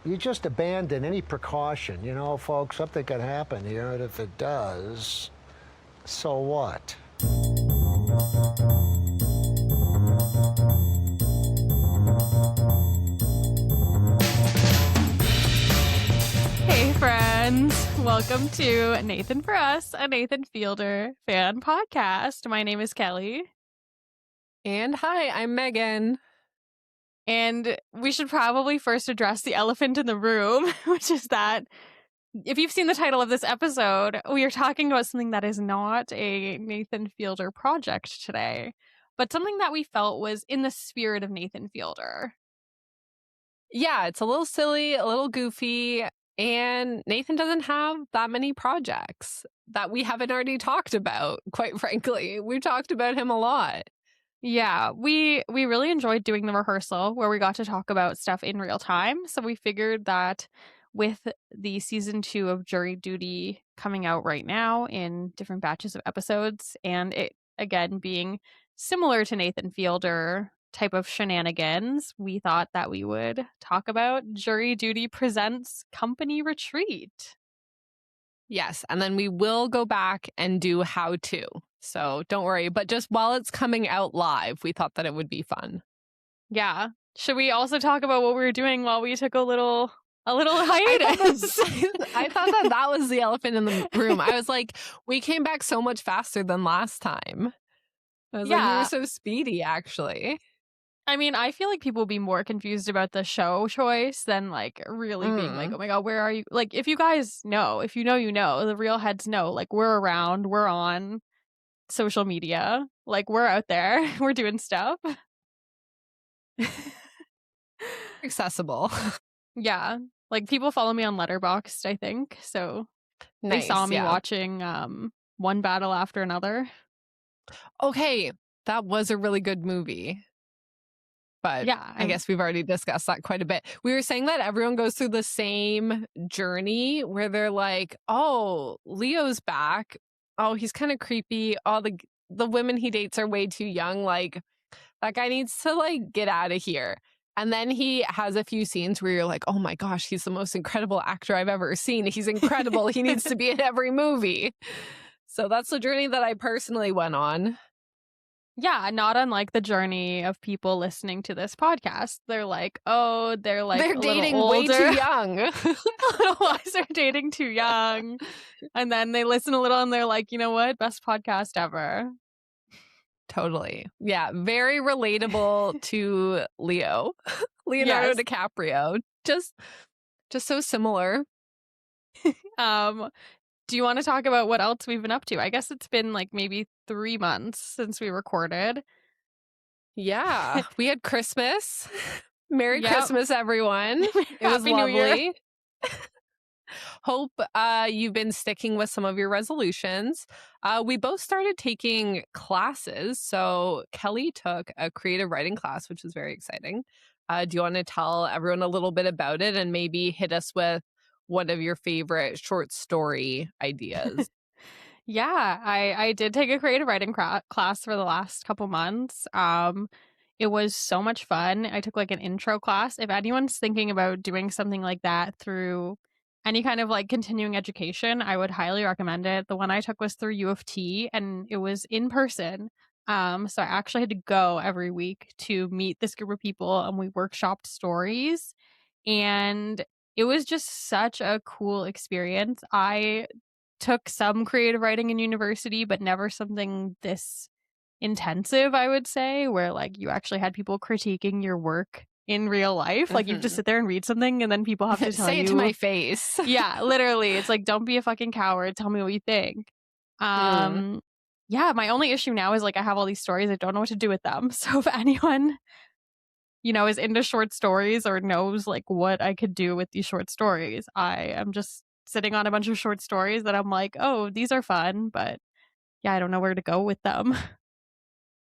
you just abandon any precaution. You know, folks, something could happen here, and if it does, so what? Hey friends, welcome to Nathan for Us, a Nathan Fielder fan podcast. My name is Kelly. And hi, I'm Megan. And we should probably first address the elephant in the room, which is that if you've seen the title of this episode, we are talking about something that is not a Nathan Fielder project today, but something that we felt was in the spirit of Nathan Fielder. Yeah, it's a little silly, a little goofy, and Nathan doesn't have that many projects that we haven't already talked about, quite frankly. We've talked about him a lot. Yeah, we really enjoyed doing the rehearsal where we got to talk about stuff in real time. So we figured that with the season 2 of Jury Duty coming out right now in different batches of episodes, and it again being similar to Nathan Fielder type of shenanigans, we thought that we would talk about Jury Duty Presents Company Retreat. Yes, and then we will go back and do how to. So don't worry. But just while it's coming out live, we thought that it would be fun. Yeah. Should we also talk about what we were doing while we took a little hiatus? I thought that was the elephant in the room. I was like, we came back so much faster than last time. I was like, we were so speedy, actually. I mean, I feel like people will be more confused about the show choice than like really being like, oh my God, where are you? Like, if you guys know, if you know, the real heads know, like we're around, we're on social media, like we're out there, we're doing stuff. Accessible. Yeah. Like people follow me on Letterboxd, I think. So they saw me watching one battle after another. Okay. That was a really good movie. But yeah, I guess we've already discussed that quite a bit. We were saying that everyone goes through the same journey where they're like, oh, Leo's back. Oh, he's kind of creepy. Oh, the women he dates are way too young. Like, that guy needs to, like, get out of here. And then he has a few scenes where you're like, oh my gosh, he's the most incredible actor I've ever seen. He's incredible. He needs to be in every movie. So that's the journey that I personally went on. Yeah, not unlike the journey of people listening to this podcast. They're like, oh, they're dating way too young. Little wiser, dating too young. And then they listen a little and they're like, you know what? Best podcast ever. Totally. Yeah, very relatable to Leonardo DiCaprio. Just so similar. Do you want to talk about what else we've been up to? I guess it's been like maybe 3 months since we recorded. Yeah, we had Christmas. Merry Christmas, everyone. It was lovely. New Year. Hope you've been sticking with some of your resolutions. We both started taking classes. So Kelly took a creative writing class, which is very exciting. Do you want to tell everyone a little bit about it and maybe hit us with one of your favorite short story ideas? Yeah, I did take a creative writing class for the last couple months. It was so much fun. I took like an intro class. If anyone's thinking about doing something like that through any kind of like continuing education, I would highly recommend it. The one I took was through U of T and it was in person. So I actually had to go every week to meet this group of people and we workshopped stories. And it was just such a cool experience. I took some creative writing in university, but never something this intensive, I would say, where like you actually had people critiquing your work in real life. Like you have to sit there and read something and then people have to tell say you. Say it to my face. Yeah, literally. It's like, don't be a fucking coward. Tell me what you think. Yeah, my only issue now is like I have all these stories. I don't know what to do with them. So if anyone is into short stories or knows like what I could do with these short stories, I am just sitting on a bunch of short stories that I'm like, oh, these are fun, but yeah, I don't know where to go with them.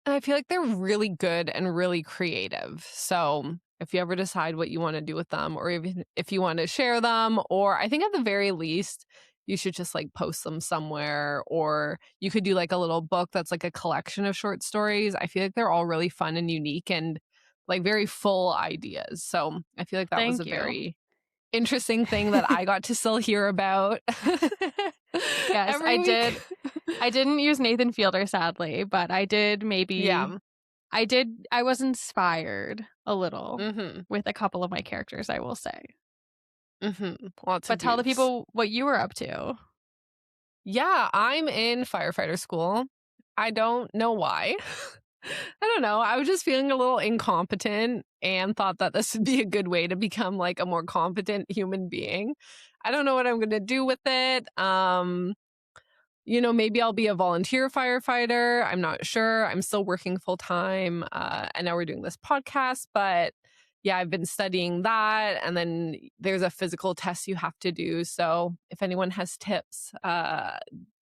And I feel like they're really good and really creative. So if you ever decide what you want to do with them, or even if you want to share them, or I think at the very least, you should just like post them somewhere, or you could do like a little book that's like a collection of short stories. I feel like they're all really fun and unique and like very full ideas. So I feel like that was a very interesting thing that I got to still hear about. Yes, I did. I didn't use Nathan Fielder, sadly, but I did maybe. Yeah. I was inspired a little with a couple of my characters, I will say. But tell the people what you were up to. Yeah, I'm in firefighter school. I don't know why. I don't know. I was just feeling a little incompetent and thought that this would be a good way to become like a more competent human being. I don't know what I'm going to do with it. Maybe I'll be a volunteer firefighter. I'm not sure. I'm still working full time. And now we're doing this podcast. But yeah, I've been studying that. And then there's a physical test you have to do. So if anyone has tips,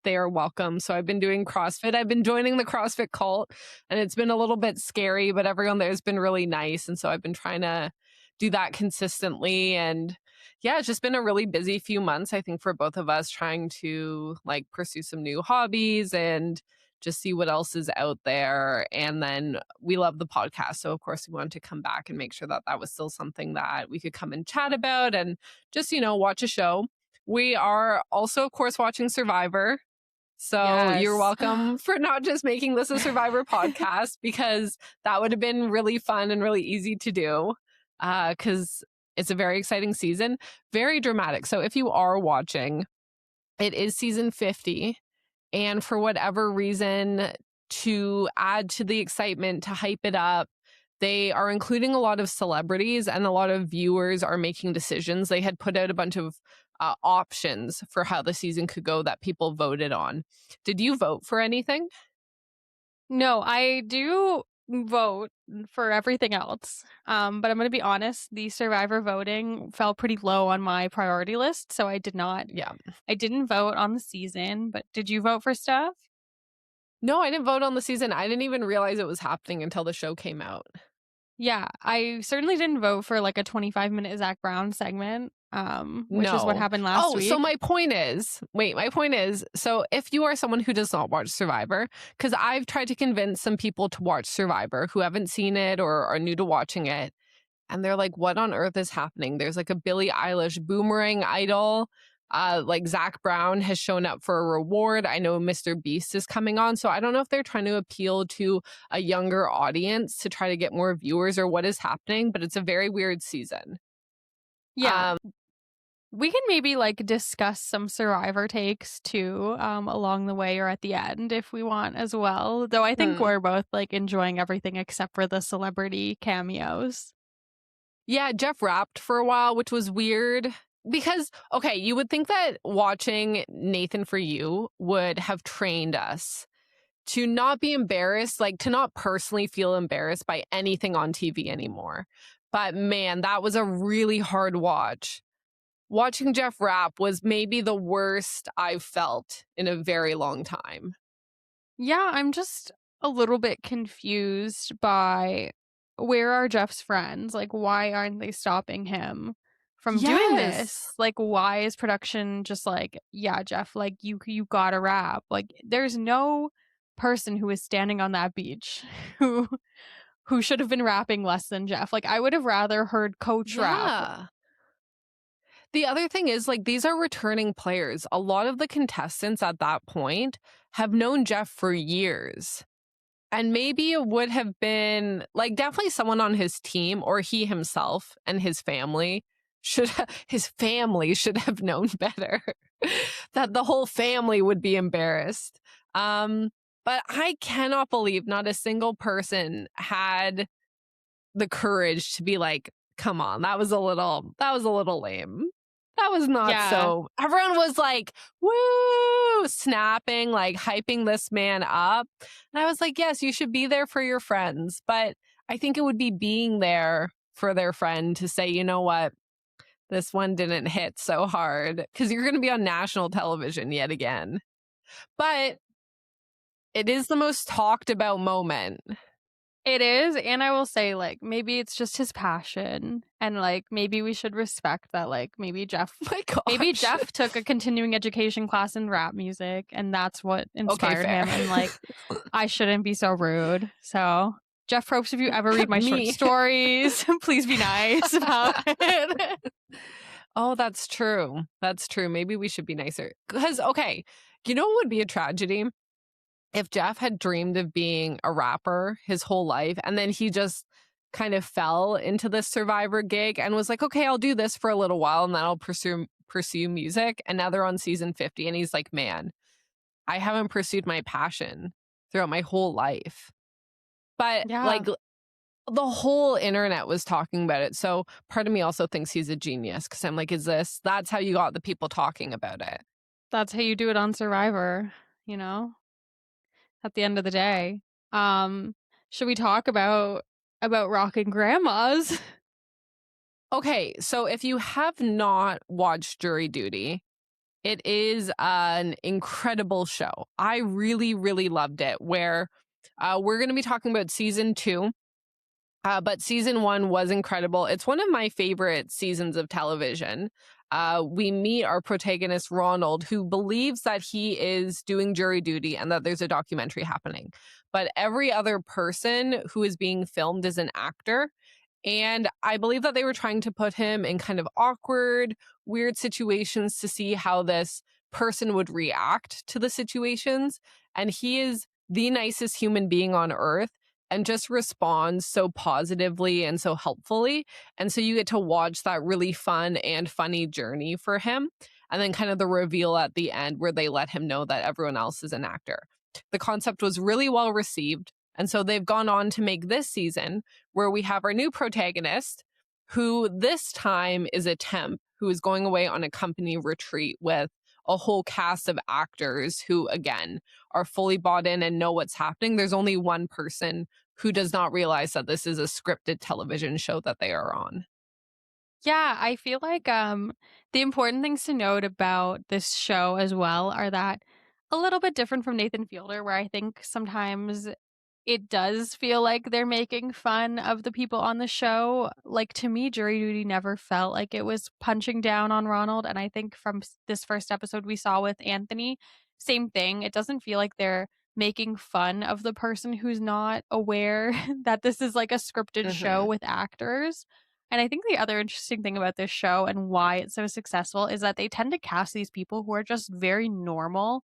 they are welcome. So I've been doing CrossFit. I've been joining the CrossFit cult, and it's been a little bit scary, but everyone there has been really nice. And so I've been trying to do that consistently. And yeah, it's just been a really busy few months, I think, for both of us, trying to like pursue some new hobbies and just see what else is out there. And then we love the podcast. So of course we wanted to come back and make sure that that was still something that we could come and chat about and just, watch a show. We are also, of course, watching Survivor. So You're welcome for not just making this a Survivor podcast, because that would have been really fun and really easy to do, because it's a very exciting season, very dramatic. So if you are watching, it is season 50. And for whatever reason, to add to the excitement, to hype it up, they are including a lot of celebrities, and a lot of viewers are making decisions. They had put out a bunch of options for how the season could go that people voted on. Did you vote for anything? No, I do vote for everything else. But I'm going to be honest, the Survivor voting fell pretty low on my priority list. So I did not. Yeah. I didn't vote on the season, but did you vote for stuff? No, I didn't vote on the season. I didn't even realize it was happening until the show came out. Yeah, I certainly didn't vote for like a 25-minute Zach Brown segment, which is what happened last week. So my point is, so if you are someone who does not watch Survivor, because I've tried to convince some people to watch Survivor who haven't seen it or are new to watching it, and they're like, what on earth is happening? There's like a Billie Eilish boomerang idol. Like Zach Brown has shown up for a reward. I know Mr. Beast is coming on. So I don't know if they're trying to appeal to a younger audience to try to get more viewers or what is happening, but it's a very weird season. Yeah. We can maybe like discuss some Survivor takes too, along the way or at the end if we want as well. Though I think we're both like enjoying everything except for the celebrity cameos. Yeah, Jeff rapped for a while, which was weird. Because, okay, you would think that watching Nathan For You would have trained us to not be embarrassed, like to not personally feel embarrassed by anything on TV anymore. But man, that was a really hard watch. Watching Jeff rap was maybe the worst I've felt in a very long time. Yeah, I'm just a little bit confused by where are Jeff's friends? Like, why aren't they stopping him from doing this? Like, why is production just like, yeah, Jeff, like you gotta rap? Like, there's no person who is standing on that beach who should have been rapping less than Jeff. Like, I would have rather heard Coach rap. The other thing is, like, these are returning players. A lot of the contestants at that point have known Jeff for years. And maybe it would have been, like, definitely someone on his team or he himself and his family should have known better. That the whole family would be embarrassed. But I cannot believe not a single person had the courage to be like, come on, that was a little lame. That was not so. Everyone was like, woo, snapping, like hyping this man up. And I was like, yes, you should be there for your friends. But I think it would be being there for their friend to say, you know what, this one didn't hit so hard, because you're going to be on national television yet again. But it is the most talked about moment. It is, and I will say, like, maybe it's just his passion, and like maybe we should respect that. Like, maybe Jeff took a continuing education class in rap music, and that's what inspired him. And like, I shouldn't be so rude. So, Jeff Probst, if you ever read my short stories, please be nice about it. Oh, that's true. That's true. Maybe we should be nicer. Because, okay, you know what would be a tragedy? If Jeff had dreamed of being a rapper his whole life and then he just kind of fell into this Survivor gig and was like, okay, I'll do this for a little while and then I'll pursue music. And now they're on season 50 and he's like, man, I haven't pursued my passion throughout my whole life. But Yeah. like the whole internet was talking about it. So part of me also thinks he's a genius because I'm like, that's how you got the people talking about it? That's how you do it on Survivor, you know, at the end of the day. Um, should we talk about Rockin Grandmas? Okay, so if you have not watched Jury Duty, it is an incredible show. I really, really loved it. Where we're going to be talking about season 2. But season 1 was incredible. It's one of my favorite seasons of television. We meet our protagonist, Ronald, who believes that he is doing jury duty and that there's a documentary happening. But every other person who is being filmed is an actor. And I believe that they were trying to put him in kind of awkward, weird situations to see how this person would react to the situations. And he is the nicest human being on earth and just responds so positively and so helpfully. And so you get to watch that really fun and funny journey for him. And then kind of the reveal at the end where they let him know that everyone else is an actor. The concept was really well received. And so they've gone on to make this season where we have our new protagonist, who this time is a temp who is going away on a company retreat with a whole cast of actors who, again, are fully bought in and know what's happening. There's only one person who does not realize that this is a scripted television show that they are on. Yeah, I feel like the important things to note about this show as well are that a little bit different from Nathan Fielder, where I think sometimes it does feel like they're making fun of the people on the show. Like, to me, Jury Duty never felt like it was punching down on Ronald. And I think from this first episode we saw with Anthony, same thing. It doesn't feel like they're making fun of the person who's not aware that this is like a scripted show with actors. And I think the other interesting thing about this show and why it's so successful is that they tend to cast these people who are just very normal,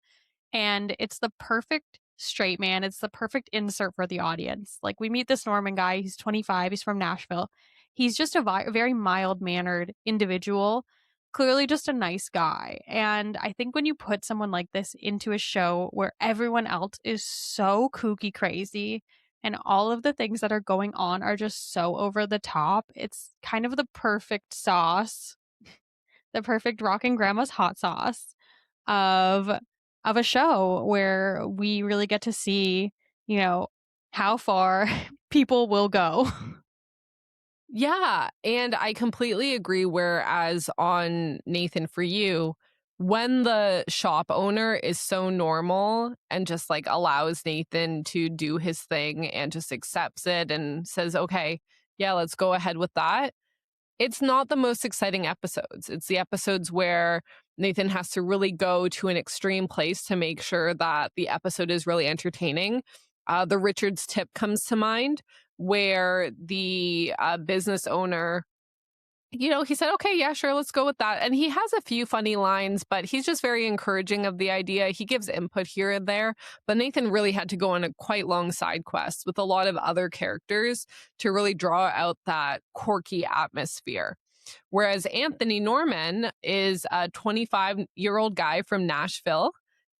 and it's the perfect straight man. It's the perfect insert for the audience. Like, we meet this Norman guy. He's 25. He's from Nashville. He's just a very mild mannered individual, clearly just a nice guy. And I think when you put someone like this into a show where everyone else is so kooky crazy and all of the things that are going on are just so over the top, it's kind of the perfect sauce, the perfect Rockin' Grandma's hot sauce of a show where we really get to see, you know, how far people will go. Yeah, and I completely agree. Whereas on Nathan For You, when the shop owner is so normal and just like allows Nathan to do his thing and just accepts it and says, okay, yeah, let's go ahead with that. It's not the most exciting episodes. It's the episodes where Nathan has to really go to an extreme place to make sure that the episode is really entertaining. The Richards tip comes to mind, where the business owner, he said, okay, yeah, sure, let's go with that. And he has a few funny lines, but he's just very encouraging of the idea. He gives input here and there. But Nathan really had to go on a quite long side quest with a lot of other characters to really draw out that quirky atmosphere. Whereas Anthony Norman is a 25-year-old guy from Nashville.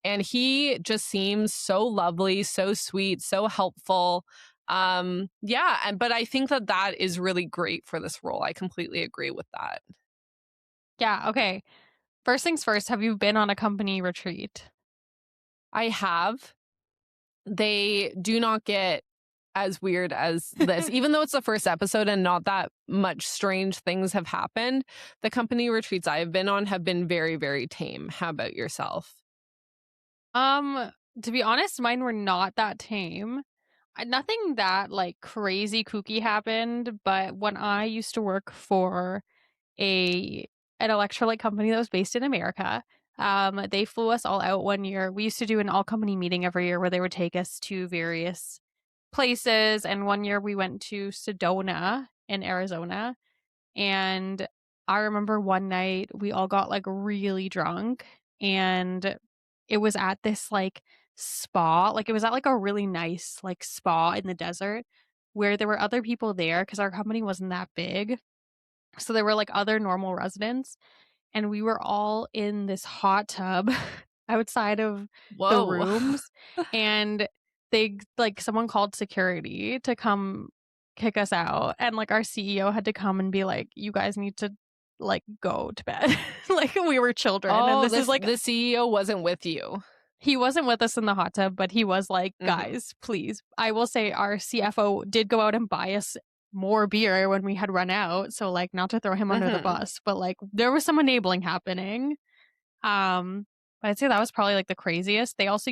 And he just seems so lovely, so sweet, so helpful. But I think that is really great for this role. I completely agree with that. Yeah, okay. First things first, have you been on a company retreat? I have. They do not get as weird as this. Even though it's the first episode and not that much strange things have happened, the company retreats I have been on have been very, very tame. How about yourself? To be honest, mine were not that tame. Nothing that like crazy kooky happened, but when I used to work for a an electrolyte company that was based in America, they flew us all out one year. We used to do an all company meeting every year where they would take us to various places, and one year we went to Sedona in Arizona, and I remember one night we all got like really drunk, and it was at this like spa. Like it was at like a really nice like spa in the desert where there were other people there because our company wasn't that big. So there were like other normal residents, and we were all in this hot tub outside of the Whoa. rooms, and they like someone called security to come kick us out, and like our CEO had to come and be like, you guys need to like go to bed. Like we were children. And this is like the CEO wasn't with you. He wasn't with us in the hot tub, but he was like, guys, please. I will say our CFO did go out and buy us more beer when we had run out. So like not to throw him under the bus, but like there was some enabling happening. But I'd say that was probably like the craziest. They also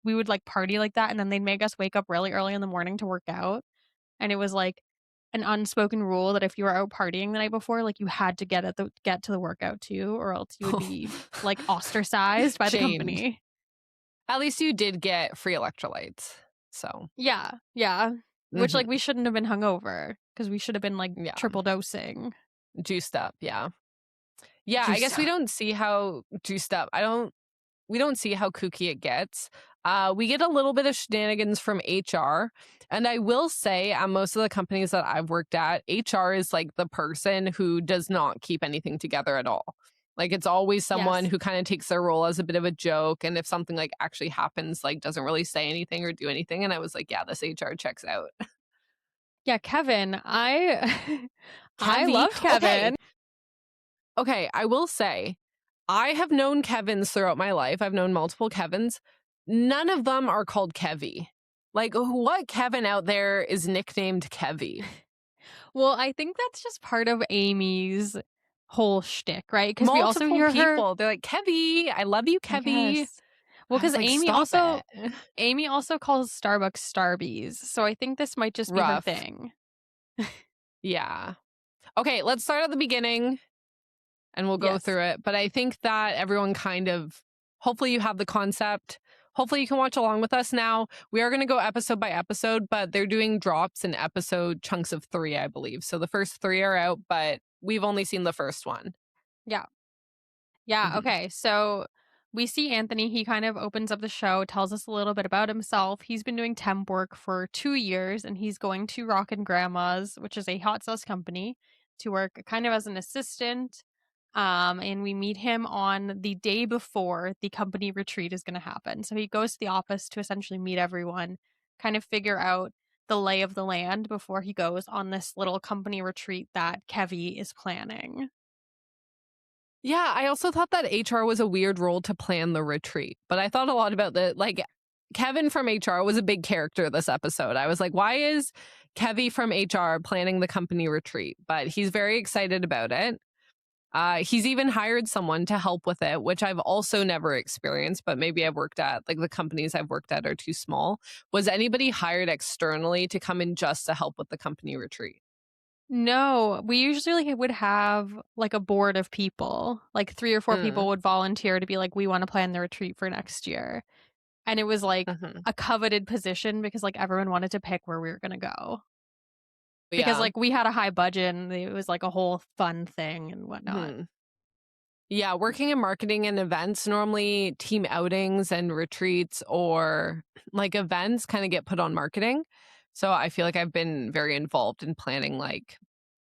we would like party like that, and then they'd make us wake up really early in the morning to work out. And it was like an unspoken rule that if you were out partying the night before, like you had to get to the workout too, or else you would be like ostracized by the company. At least you did get free electrolytes. So yeah. Which like we shouldn't have been hungover because we should have been like triple dosing. Juiced up, yeah. Yeah, Juiced I guess up. we don't see how juiced up. We don't see how kooky it gets. We get a little bit of shenanigans from HR. And I will say at most of the companies that I've worked at, HR is like the person who does not keep anything together at all. Like it's always someone who kind of takes their role as a bit of a joke. And if something like actually happens, like doesn't really say anything or do anything. And I was like, yeah, this HR checks out. Yeah, Kevin. I loved Kevin. Okay, I will say, I have known Kevins throughout my life. I've known multiple Kevins. None of them are called Kevy. Like, what Kevin out there is nicknamed Kevy? Well, I think that's just part of Amy's whole shtick, right? Because we also Multiple hear people. her. They're like, Kevy, I love you, Kevy. Well, because like, Amy also calls Starbucks Starbies. So I think this might just be her thing. Yeah. Okay, let's start at the beginning and we'll go through it. But I think that everyone hopefully you have the concept. Hopefully you can watch along with us now. We are going to go episode by episode, but they're doing drops in episode chunks of 3, I believe. So the first 3 are out, but we've only seen the first one. Yeah. Okay. So we see Anthony. He kind of opens up the show, tells us a little bit about himself. He's been doing temp work for 2 years, and he's going to Rockin Grandmas, which is a hot sauce company, to work kind of as an assistant. And we meet him on the day before the company retreat is going to happen. So he goes to the office to essentially meet everyone, kind of figure out the lay of the land before he goes on this little company retreat that Kevy is planning. Yeah, I also thought that HR was a weird role to plan the retreat, but I thought a lot about Kevin from HR was a big character this episode. I was like, why is Kevy from HR planning the company retreat? But he's very excited about it. He's even hired someone to help with it, which I've also never experienced, but maybe I've worked at, like the companies I've worked at are too small. Was anybody hired externally to come in just to help with the company retreat? No, we usually would have like a board of people, like 3 or 4 people would volunteer to be like, we want to plan the retreat for next year. And it was like a coveted position because like everyone wanted to pick where we were going to go. Because like we had a high budget and it was like a whole fun thing and whatnot. Yeah, working in marketing and events, normally team outings and retreats or like events kind of get put on marketing. So I feel like I've been very involved in planning like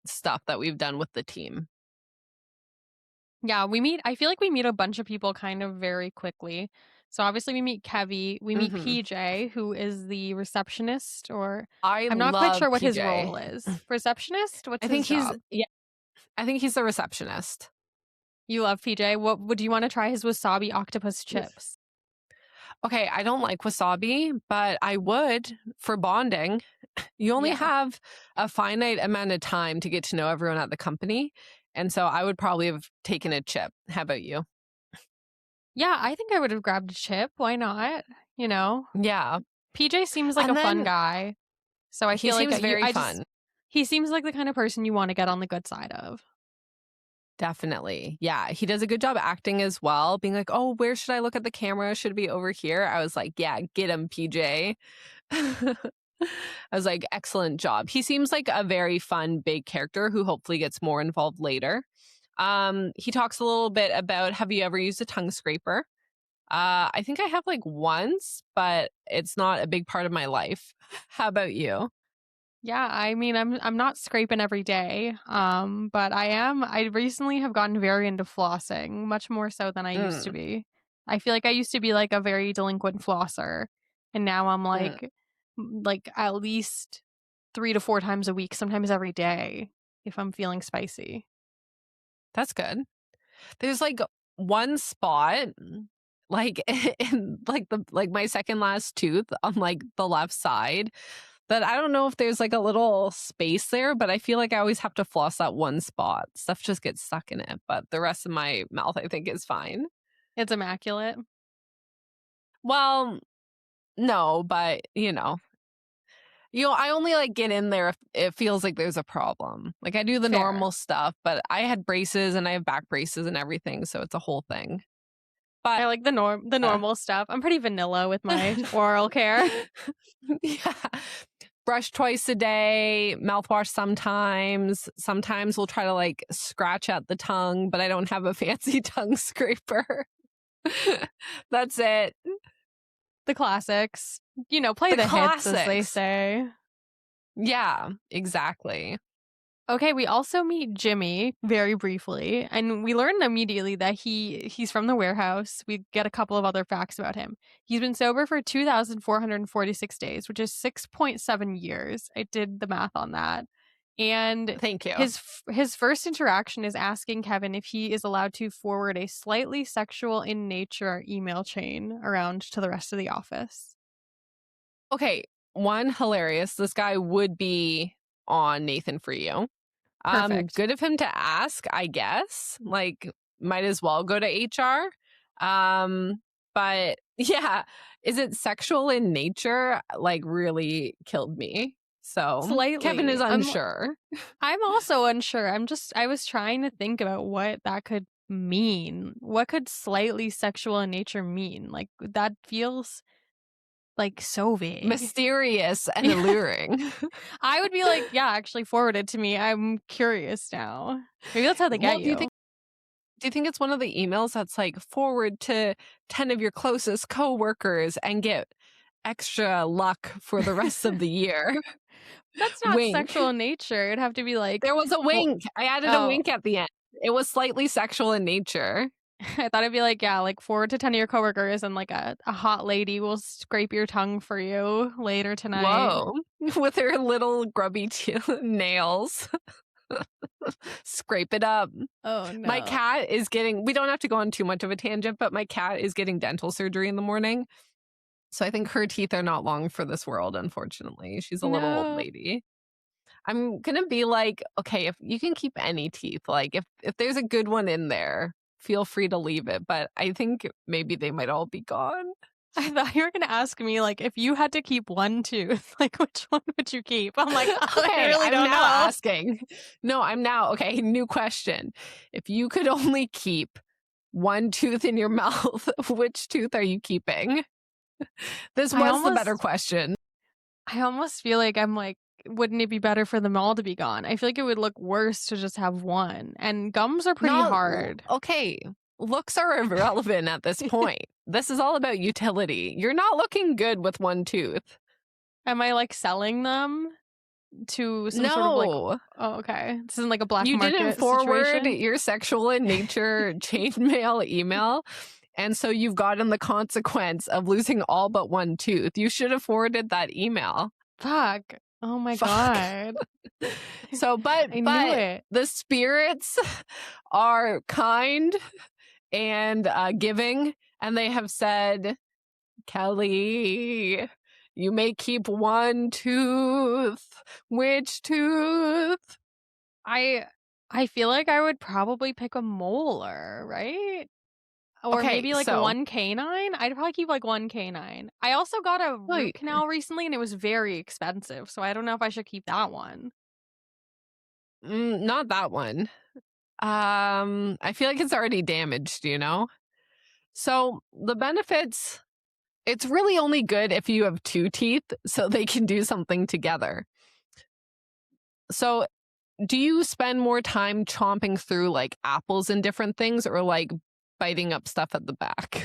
stuff that we've done with the team. Yeah, I feel like we meet a bunch of people kind of very quickly. So obviously we meet Kevy, we meet PJ, who is the receptionist, or I'm not quite sure what PJ. His role is. Receptionist? What's his job? I think he's the receptionist. You love PJ. What would you want to try his wasabi octopus chips? Okay, I don't like wasabi, but I would for bonding. You only have a finite amount of time to get to know everyone at the company. And so I would probably have taken a chip. How about you? Yeah, I think I would have grabbed a chip. Why not? You know? Yeah. PJ seems like a fun guy. So I feel like he seems very fun. He seems like the kind of person you want to get on the good side of. Definitely. Yeah. He does a good job acting as well, being like, oh, where should I look at the camera? Should it be over here? I was like, yeah, get him, PJ. I was like, excellent job. He seems like a very fun, big character who hopefully gets more involved later. He talks a little bit about, have you ever used a tongue scraper? I think I have like once, but it's not a big part of my life. How about you? Yeah, I mean, I'm not scraping every day, but I recently have gotten very into flossing, much more so than I used to be. I feel like I used to be like a very delinquent flosser, and now I'm like at least 3 to 4 times a week, sometimes every day, if I'm feeling spicy. That's good. There's like one spot, like in like my second last tooth on like the left side, that I don't know if there's like a little space there, but I feel like I always have to floss that one spot. Stuff just gets stuck in it, but the rest of my mouth I think is fine. It's immaculate. Well, no, but I only like get in there if it feels like there's a problem. Like I do the Fair. normal stuff, but I had braces and I have back braces and everything, so it's a whole thing. But I like the normal stuff. I'm pretty vanilla with my oral care. Yeah. Brush twice a day, mouthwash sometimes. Sometimes we'll try to like scratch at the tongue, but I don't have a fancy tongue scraper. That's it. The classics. Play the hits, as they say. Yeah, exactly. Okay, we also meet Jimmy very briefly, and we learn immediately that he's from the warehouse. We get a couple of other facts about him. He's been sober for 2,446 days, which is 6.7 years. I did the math on that. And thank you. His first interaction is asking Kevin if he is allowed to forward a slightly sexual in nature email chain around to the rest of the office. Okay, one, hilarious. This guy would be on Nathan For You. Perfect. Good of him to ask, I guess. Like, might as well go to HR. But yeah, is it sexual in nature? Like, really killed me. So slightly. Kevin is unsure. I'm also unsure. I was trying to think about what that could mean. What could slightly sexual in nature mean? Like, that feels like so vague. Mysterious and alluring. I would be like, yeah, actually forward it to me. I'm curious now. Maybe that's how they get you. Do you think it's one of the emails that's like forward to 10 of your closest coworkers and get extra luck for the rest of the year? That's not sexual in nature. It'd have to be like... There was a wink. I added a wink at the end. It was slightly sexual in nature. I thought it'd be like, yeah, like forward to 10 of your coworkers and like a hot lady will scrape your tongue for you later tonight. Whoa. With her little grubby nails. Scrape it up. Oh, no. My cat is getting... We don't have to go on too much of a tangent, but my cat is getting dental surgery in the morning. So I think her teeth are not long for this world, unfortunately. She's a little old lady. I'm going to be like, okay, if you can keep any teeth, like if there's a good one in there, feel free to leave it. But I think maybe they might all be gone. I thought you were going to ask me, like, if you had to keep one tooth, like, which one would you keep? I'm like, I really don't know. Asking. No, I'm now. Okay, new question. If you could only keep one tooth in your mouth, which tooth are you keeping? This was the better question. I almost feel like I'm like, wouldn't it be better for them all to be gone? I feel like it would look worse to just have one. And gums are pretty hard. Okay, looks are irrelevant at this point. This is all about utility. You're not looking good with one tooth. Am I like selling them to some sort of like... Oh, okay. This isn't like a black market situation. You didn't forward your sexual in nature chainmail email. And so you've gotten the consequence of losing all but one tooth. You should have forwarded that email. Fuck. Oh my God. So, but the spirits are kind and giving. And they have said, Kelly, you may keep one tooth. Which tooth? I feel like I would probably pick a molar, right? Or maybe like one canine. I'd probably keep like one canine. I also got a root canal recently and it was very expensive. So I don't know if I should keep that one. Not that one. I feel like it's already damaged, So the benefits It's really only good if you have 2 teeth so they can do something together. So do you spend more time chomping through like apples and different things, or like biting up stuff at the back?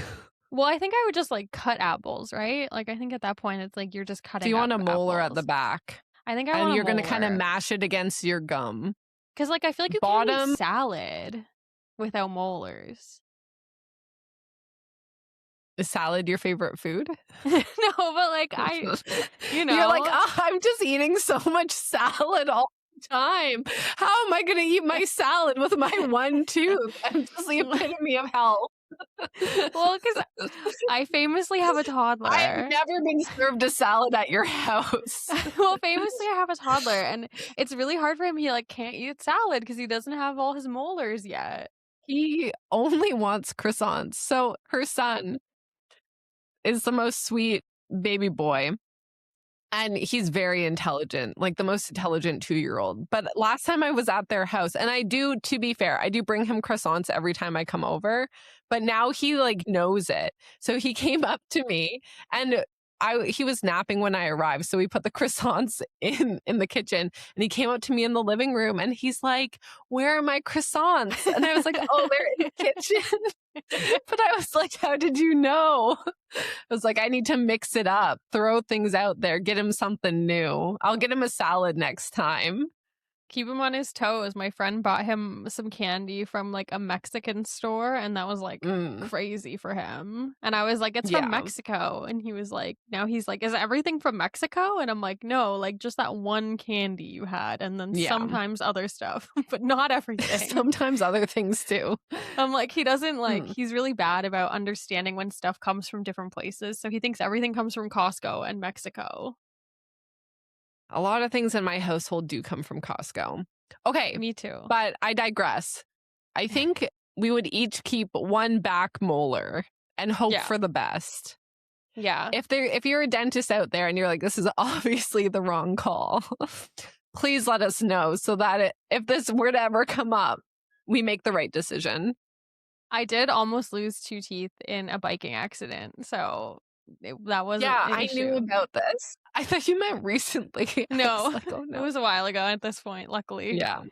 Well, I think I would just like cut apples, right? Like I think at that point it's like you're just cutting. Do you up want a molar at the apples. back? I think I and want you're a going to kind of molar. mash it against your gum. Because like I feel like you can't eat salad without molars. Is salad your favorite food? No, but like You're like, oh, I'm just eating so much salad all the time. How am I going to eat my salad with my one tooth? I'm just the epitome of health. Well, because I famously have a toddler. I've never been served a salad at your house. Well, famously I have a toddler, and it's really hard for him. He like can't eat salad because he doesn't have all his molars yet. He only wants croissants. So her son is the most sweet baby boy. And he's very intelligent, like the most intelligent 2-year-old. But last time I was at their house, and I do, to be fair, I do bring him croissants every time I come over. But now he like knows it. So he came up to me, and he was napping when I arrived. So we put the croissants in the kitchen, and he came up to me in the living room, and he's like, "Where are my croissants?" And I was like, "Oh, they're in the kitchen." But I was like, how did you know? I was like, I need to mix it up, throw things out there, get him something new. I'll get him a salad next time. Keep him on his toes. My friend bought him some candy from like a Mexican store, and that was like crazy for him. And I was like, it's from Mexico. And he was like, now he's like, is everything from Mexico? And I'm like, no, like just that one candy you had, and then sometimes other stuff, but not everything. Sometimes other things too. I'm like, he doesn't like, he's really bad about understanding when stuff comes from different places. So he thinks everything comes from Costco and Mexico. A lot of things in my household do come from Costco. Okay. Me too. But I digress. I think we would each keep one back molar and hope for the best. Yeah. If you're a dentist out there and you're like, this is obviously the wrong call, please let us know so that if this were to ever come up, we make the right decision. I did almost lose 2 teeth in a biking accident. So that wasn't an issue. Knew about this. I thought you meant recently. No, like, oh, no, it was a while ago at this point, luckily. Yeah.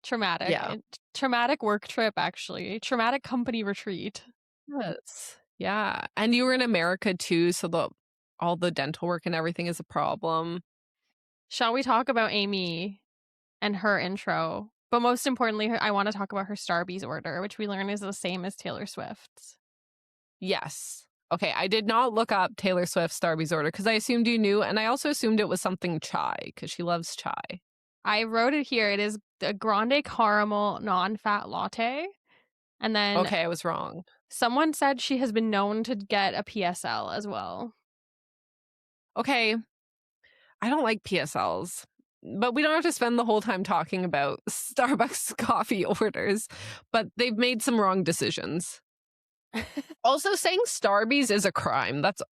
Traumatic. Yeah. Traumatic work trip, actually. Traumatic company retreat. Yes. Yeah. And you were in America too, so all the dental work and everything is a problem. Shall we talk about Amy and her intro? But most importantly, I want to talk about her Starbucks order, which we learn is the same as Taylor Swift's. Yes. Okay, I did not look up Taylor Swift's Starbucks order because I assumed you knew, and I also assumed it was something chai because she loves chai. I wrote it here. It is a grande caramel non-fat latte. And then... Okay, I was wrong. Someone said she has been known to get a PSL as well. Okay. I don't like PSLs, but we don't have to spend the whole time talking about Starbucks coffee orders, but they've made some wrong decisions. Also, saying Starbucks is a crime. That's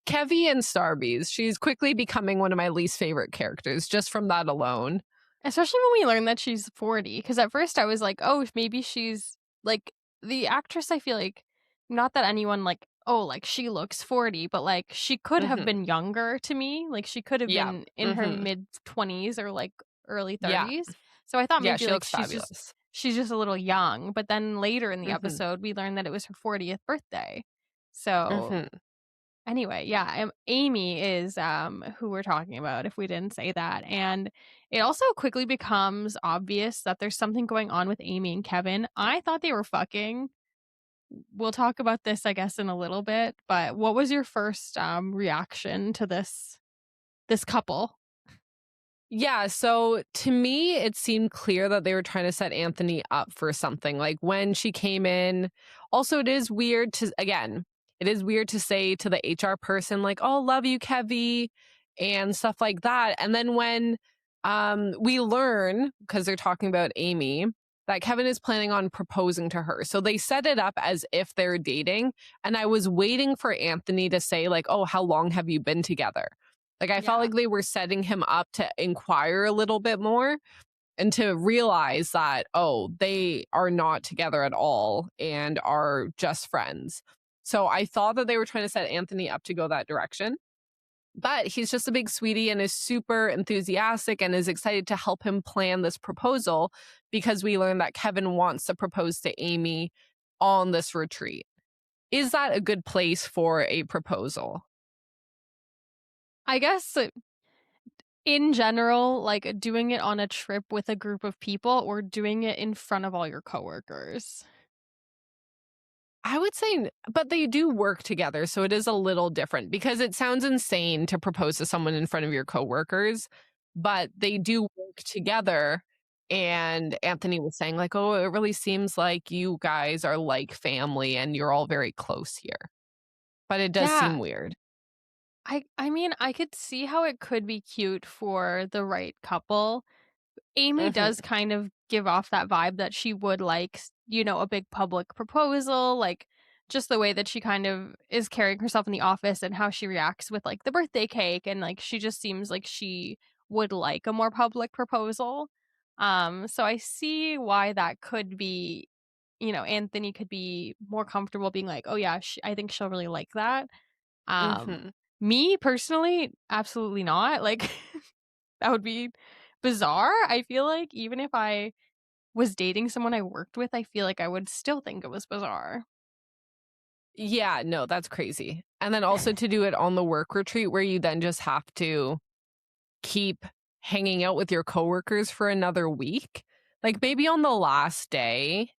Kevy and Starbucks. She's quickly becoming one of my least favorite characters just from that alone. Especially when we learn that she's 40. Because at first I was like, oh, maybe she's like the actress. I feel like not that anyone like, oh, like she looks 40, but like she could have been younger to me. Like she could have been in her mid 20s or like early 30s. Yeah. So I thought maybe she like looks fabulous. She's just a little young. But then later in the episode, we learned that it was her 40th birthday. So anyway, yeah, Amy is who we're talking about, if we didn't say that. And it also quickly becomes obvious that there's something going on with Amy and Kevin. I thought they were fucking. We'll talk about this, I guess, in a little bit. But what was your first reaction to this couple? Yeah, so to me, it seemed clear that they were trying to set Anthony up for something. Like when she came in. Also, it is weird to say to the HR person, like, oh, love you, Kevy, and stuff like that. And then when we learn, because they're talking about Amy, that Kevin is planning on proposing to her. So they set it up as if they're dating. And I was waiting for Anthony to say, like, oh, how long have you been together? Like, I felt like they were setting him up to inquire a little bit more and to realize that, oh, they are not together at all and are just friends. So I thought that they were trying to set Anthony up to go that direction. But he's just a big sweetie and is super enthusiastic and is excited to help him plan this proposal because we learned that Kevin wants to propose to Amy on this retreat. Is that a good place for a proposal? I guess in general, like doing it on a trip with a group of people or doing it in front of all your coworkers. I would say, but they do work together, so it is a little different because it sounds insane to propose to someone in front of your coworkers, but they do work together. And Anthony was saying like, oh, it really seems like you guys are like family and you're all very close here. But it does seem weird. I mean, I could see how it could be cute for the right couple. Amy does kind of give off that vibe that she would like, you know, a big public proposal, like just the way that she kind of is carrying herself in the office and how she reacts with like the birthday cake, and like she just seems like she would like a more public proposal. So I see why that could be, you know, Anthony could be more comfortable being like, oh yeah, I think she'll really like that. Me personally, absolutely not. Like that would be bizarre. I feel like even if I was dating someone I worked with, I feel like I would still think it was bizarre. Yeah, no, that's crazy. And then also to do it on the work retreat where you then just have to keep hanging out with your coworkers for another week. Like maybe on the last day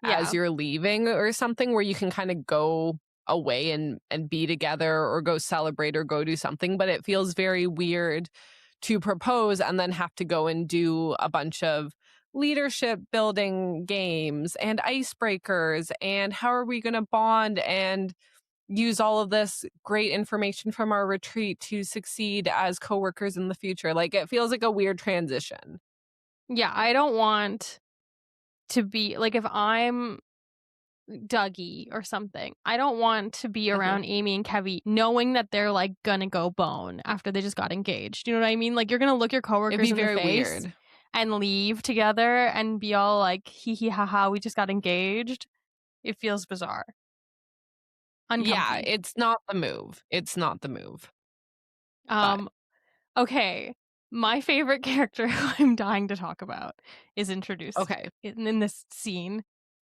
as you're leaving or something where you can kind of go away and be together or go celebrate or go do something. But it feels very weird to propose and then have to go and do a bunch of leadership building games and icebreakers and how are we going to bond and use all of this great information from our retreat to succeed as coworkers in the future. Like it feels like a weird transition. Yeah, I don't want to be like, if I'm Dougie or something, I don't want to be around Amy and Kevy knowing that they're like gonna go bone after they just got engaged. You know what I mean? Like you're gonna look your coworkers in the face weird. And leave together and be all like hee hee ha ha, we just got engaged. It feels bizarre. Uncomfy. Yeah, it's not the move. It's not the move. Okay. My favorite character who I'm dying to talk about is introduced in this scene.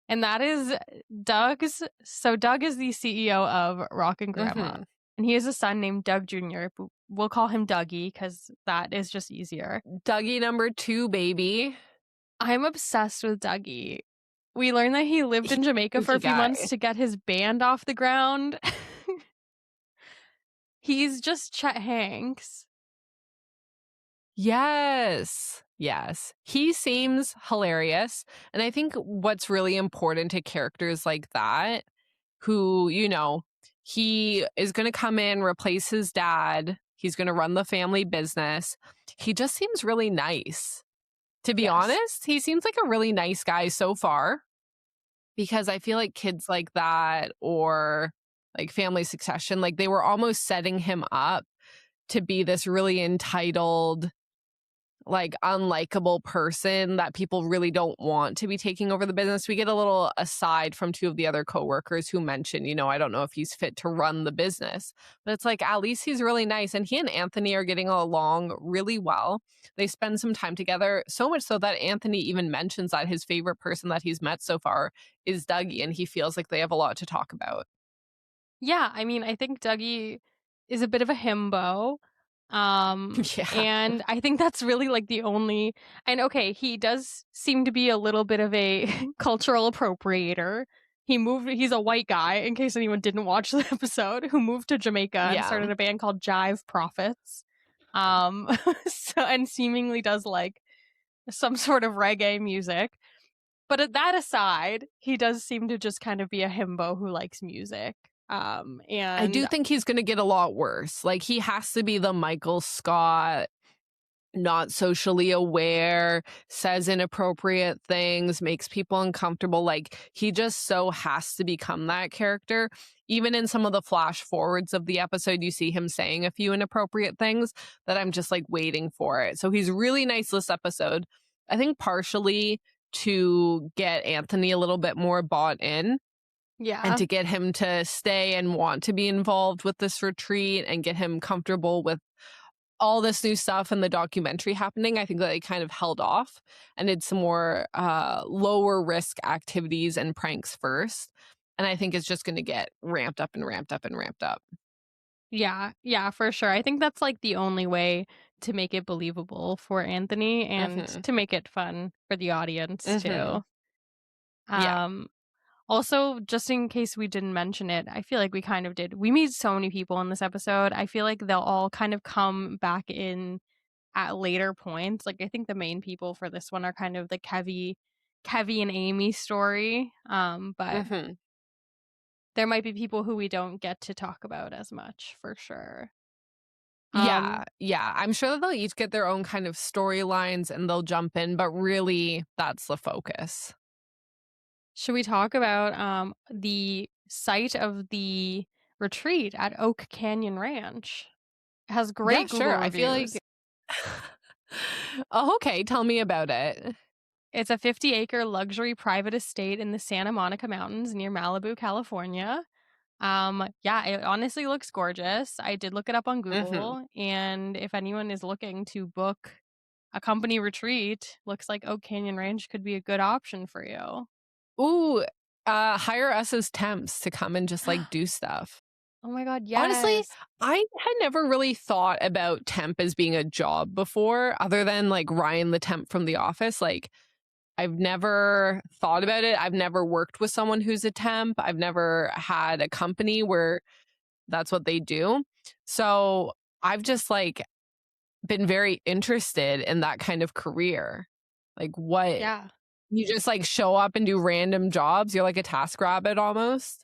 And that is Doug's. So Doug is the CEO of Rockin Grandmas. And he has a son named Doug Jr. We'll call him Dougie because that is just easier. Dougie number 2, baby. I'm obsessed with Dougie. We learned that he lived in Jamaica for a few months to get his band off the ground. He's just Chet Hanks. Yes. He seems hilarious. And I think what's really important to characters like that, who, you know, he is going to come in, replace his dad. He's going to run the family business. He just seems really nice. To be honest, he seems like a really nice guy so far, because I feel like kids like that or like Family Succession, like they were almost setting him up to be this really entitled, like unlikable person that people really don't want to be taking over the business. We get a little aside from 2 of the other coworkers who mentioned, you know, I don't know if he's fit to run the business, but it's like, at least he's really nice. And he and Anthony are getting along really well. They spend some time together, so much so that Anthony even mentions that his favorite person that he's met so far is Dougie, and he feels like they have a lot to talk about. Yeah, I mean, I think Dougie is a bit of a himbo. And I think that's really like the only, and okay, he does seem to be a little bit of a cultural appropriator. He's a white guy, in case anyone didn't watch the episode, who moved to Jamaica and started a band called Jive Prophets. And seemingly does like some sort of reggae music. But at that aside, he does seem to just kind of be a himbo who likes music. And I do think he's going to get a lot worse. Like he has to be the Michael Scott, not socially aware, says inappropriate things, makes people uncomfortable. Like he just so has to become that character. Even in some of the flash forwards of the episode, you see him saying a few inappropriate things that I'm just like waiting for it. So he's really nice this episode. I think partially to get Anthony a little bit more bought in. Yeah. And to get him to stay and want to be involved with this retreat and get him comfortable with all this new stuff and the documentary happening, I think that they kind of held off and did some more lower risk activities and pranks first. And I think it's just going to get ramped up and ramped up and ramped up. Yeah, for sure. I think that's like the only way to make it believable for Anthony and to make it fun for the audience too. Yeah. Also, just in case we didn't mention it, I feel like we kind of did. We meet so many people in this episode. I feel like they'll all kind of come back in at later points. Like I think the main people for this one are kind of the Kevy and Amy story. But there might be people who we don't get to talk about as much for sure. Yeah. I'm sure that they'll each get their own kind of storylines and they'll jump in, but really that's the focus. Should we talk about the site of the retreat at Oak Canyon Ranch? It has great Google reviews. I feel like oh, okay, tell me about it. It's a 50-acre luxury private estate in the Santa Monica Mountains near Malibu, California. It honestly looks gorgeous. I did look it up on Google, and if anyone is looking to book a company retreat, looks like Oak Canyon Ranch could be a good option for you. Ooh, hire us as temps to come and just like do stuff. Oh my God, yes. Honestly, I had never really thought about temp as being a job before, other than like Ryan the temp from The Office. Like, I've never thought about it. I've never worked with someone who's a temp. I've never had a company where that's what they do. So I've just like been very interested in that kind of career. Like what? Yeah. You just like show up and do random jobs. You're like a task rabbit almost.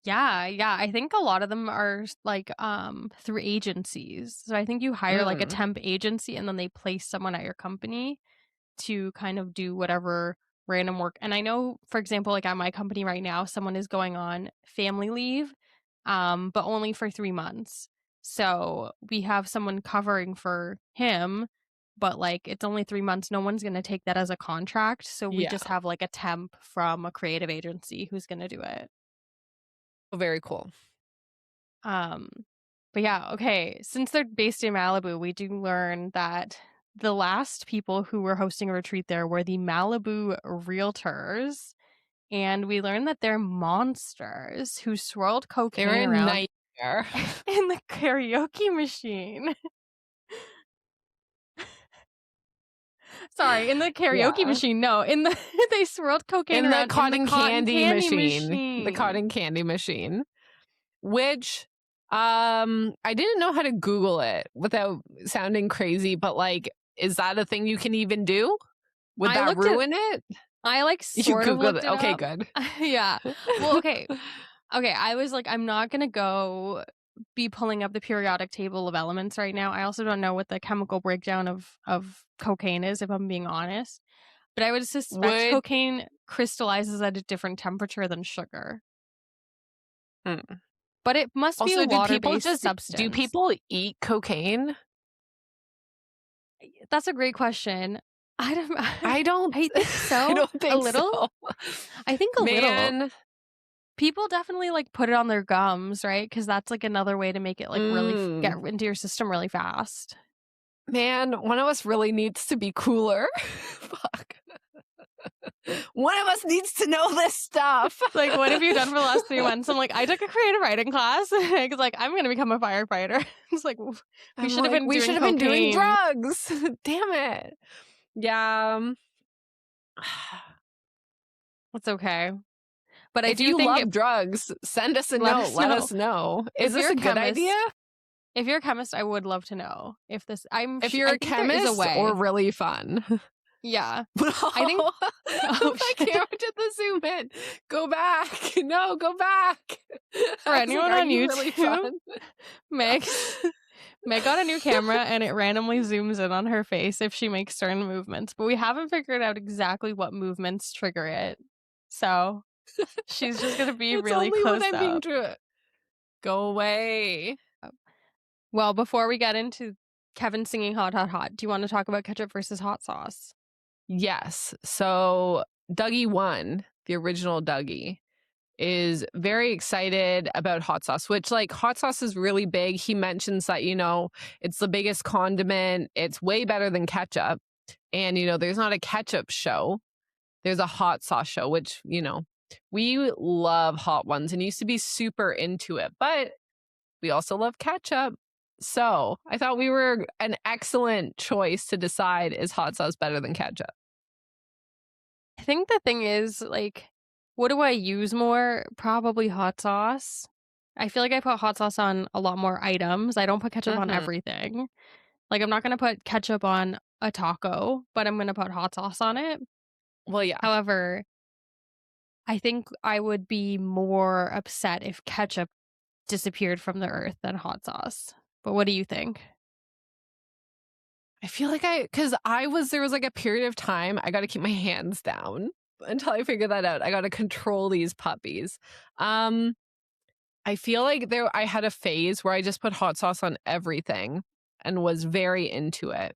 Yeah. I think a lot of them are like through agencies. So I think you hire like a temp agency and then they place someone at your company to kind of do whatever random work. And I know, for example, like at my company right now, someone is going on family leave, but only for 3 months. So we have someone covering for him, but like it's only 3 months. No one's going to take that as a contract. So we just have like a temp from a creative agency who's going to do it. Oh, very cool. But yeah, okay. Since they're based in Malibu, we do learn that the last people who were hosting a retreat there were the Malibu Realtors. And we learned that they're monsters who swirled cocaine around nightmare. in the karaoke machine. Sorry, in the karaoke machine. No, they swirled cocaine around in the cotton candy machine. The cotton candy machine. Which I didn't know how to Google it without sounding crazy, but like, is that a thing you can even do? Would that ruin it? I like sort of looked it up. Okay, good. Yeah. Well, okay. I was like, I'm not gonna go be pulling up the periodic table of elements right now. I also don't know what the chemical breakdown of cocaine is, if I'm being honest. But I would suspect cocaine crystallizes at a different temperature than sugar. But it must be a water-based substance. Do people eat cocaine? That's a great question. I think so. I don't think a little. So. I think a little. People definitely like put it on their gums, right? Because that's like another way to make it like really get into your system really fast. Man, one of us really needs to be cooler. Fuck. One of us needs to know this stuff. Like, what have you done for the last 3 months? I'm like, I took a creative writing class. It's like, I'm going to become a firefighter. It's like, we should have been doing drugs. Damn it. Yeah. It's okay. But if you love drugs, send us a note. Let us know. Is this a good idea? If you're a chemist, I would love to know if this. If you're a chemist or really fun. Yeah. I think I can't wait to the zoom in. Go back. No, go back. For anyone on YouTube, Meg got a new camera and it randomly zooms in on her face if she makes certain movements. But we haven't figured out exactly what movements trigger it. So she's just going to be really close up. Being true. Go away. Well, before we get into Kevin singing Hot, Hot, Hot, do you want to talk about ketchup versus hot sauce? Yes. So Dougie won, the original Dougie. is very excited about hot sauce, which like hot sauce is really big. He mentions that, it's the biggest condiment. It's way better than ketchup. And, there's not a ketchup show. There's a hot sauce show, which, we love hot ones and used to be super into it. But we also love ketchup. So I thought we were an excellent choice to decide, is hot sauce better than ketchup? I think the thing is, like, what do I use more? Probably hot sauce. I feel like I put hot sauce on a lot more items. I don't put ketchup on everything. Like, I'm not going to put ketchup on a taco, but I'm going to put hot sauce on it. Well, yeah. However, I think I would be more upset if ketchup disappeared from the earth than hot sauce. But what do you think? I feel like there was like a period of time I got to keep my hands down until I figure that out. I got to control these puppies. I feel like I had a phase where I just put hot sauce on everything and was very into it.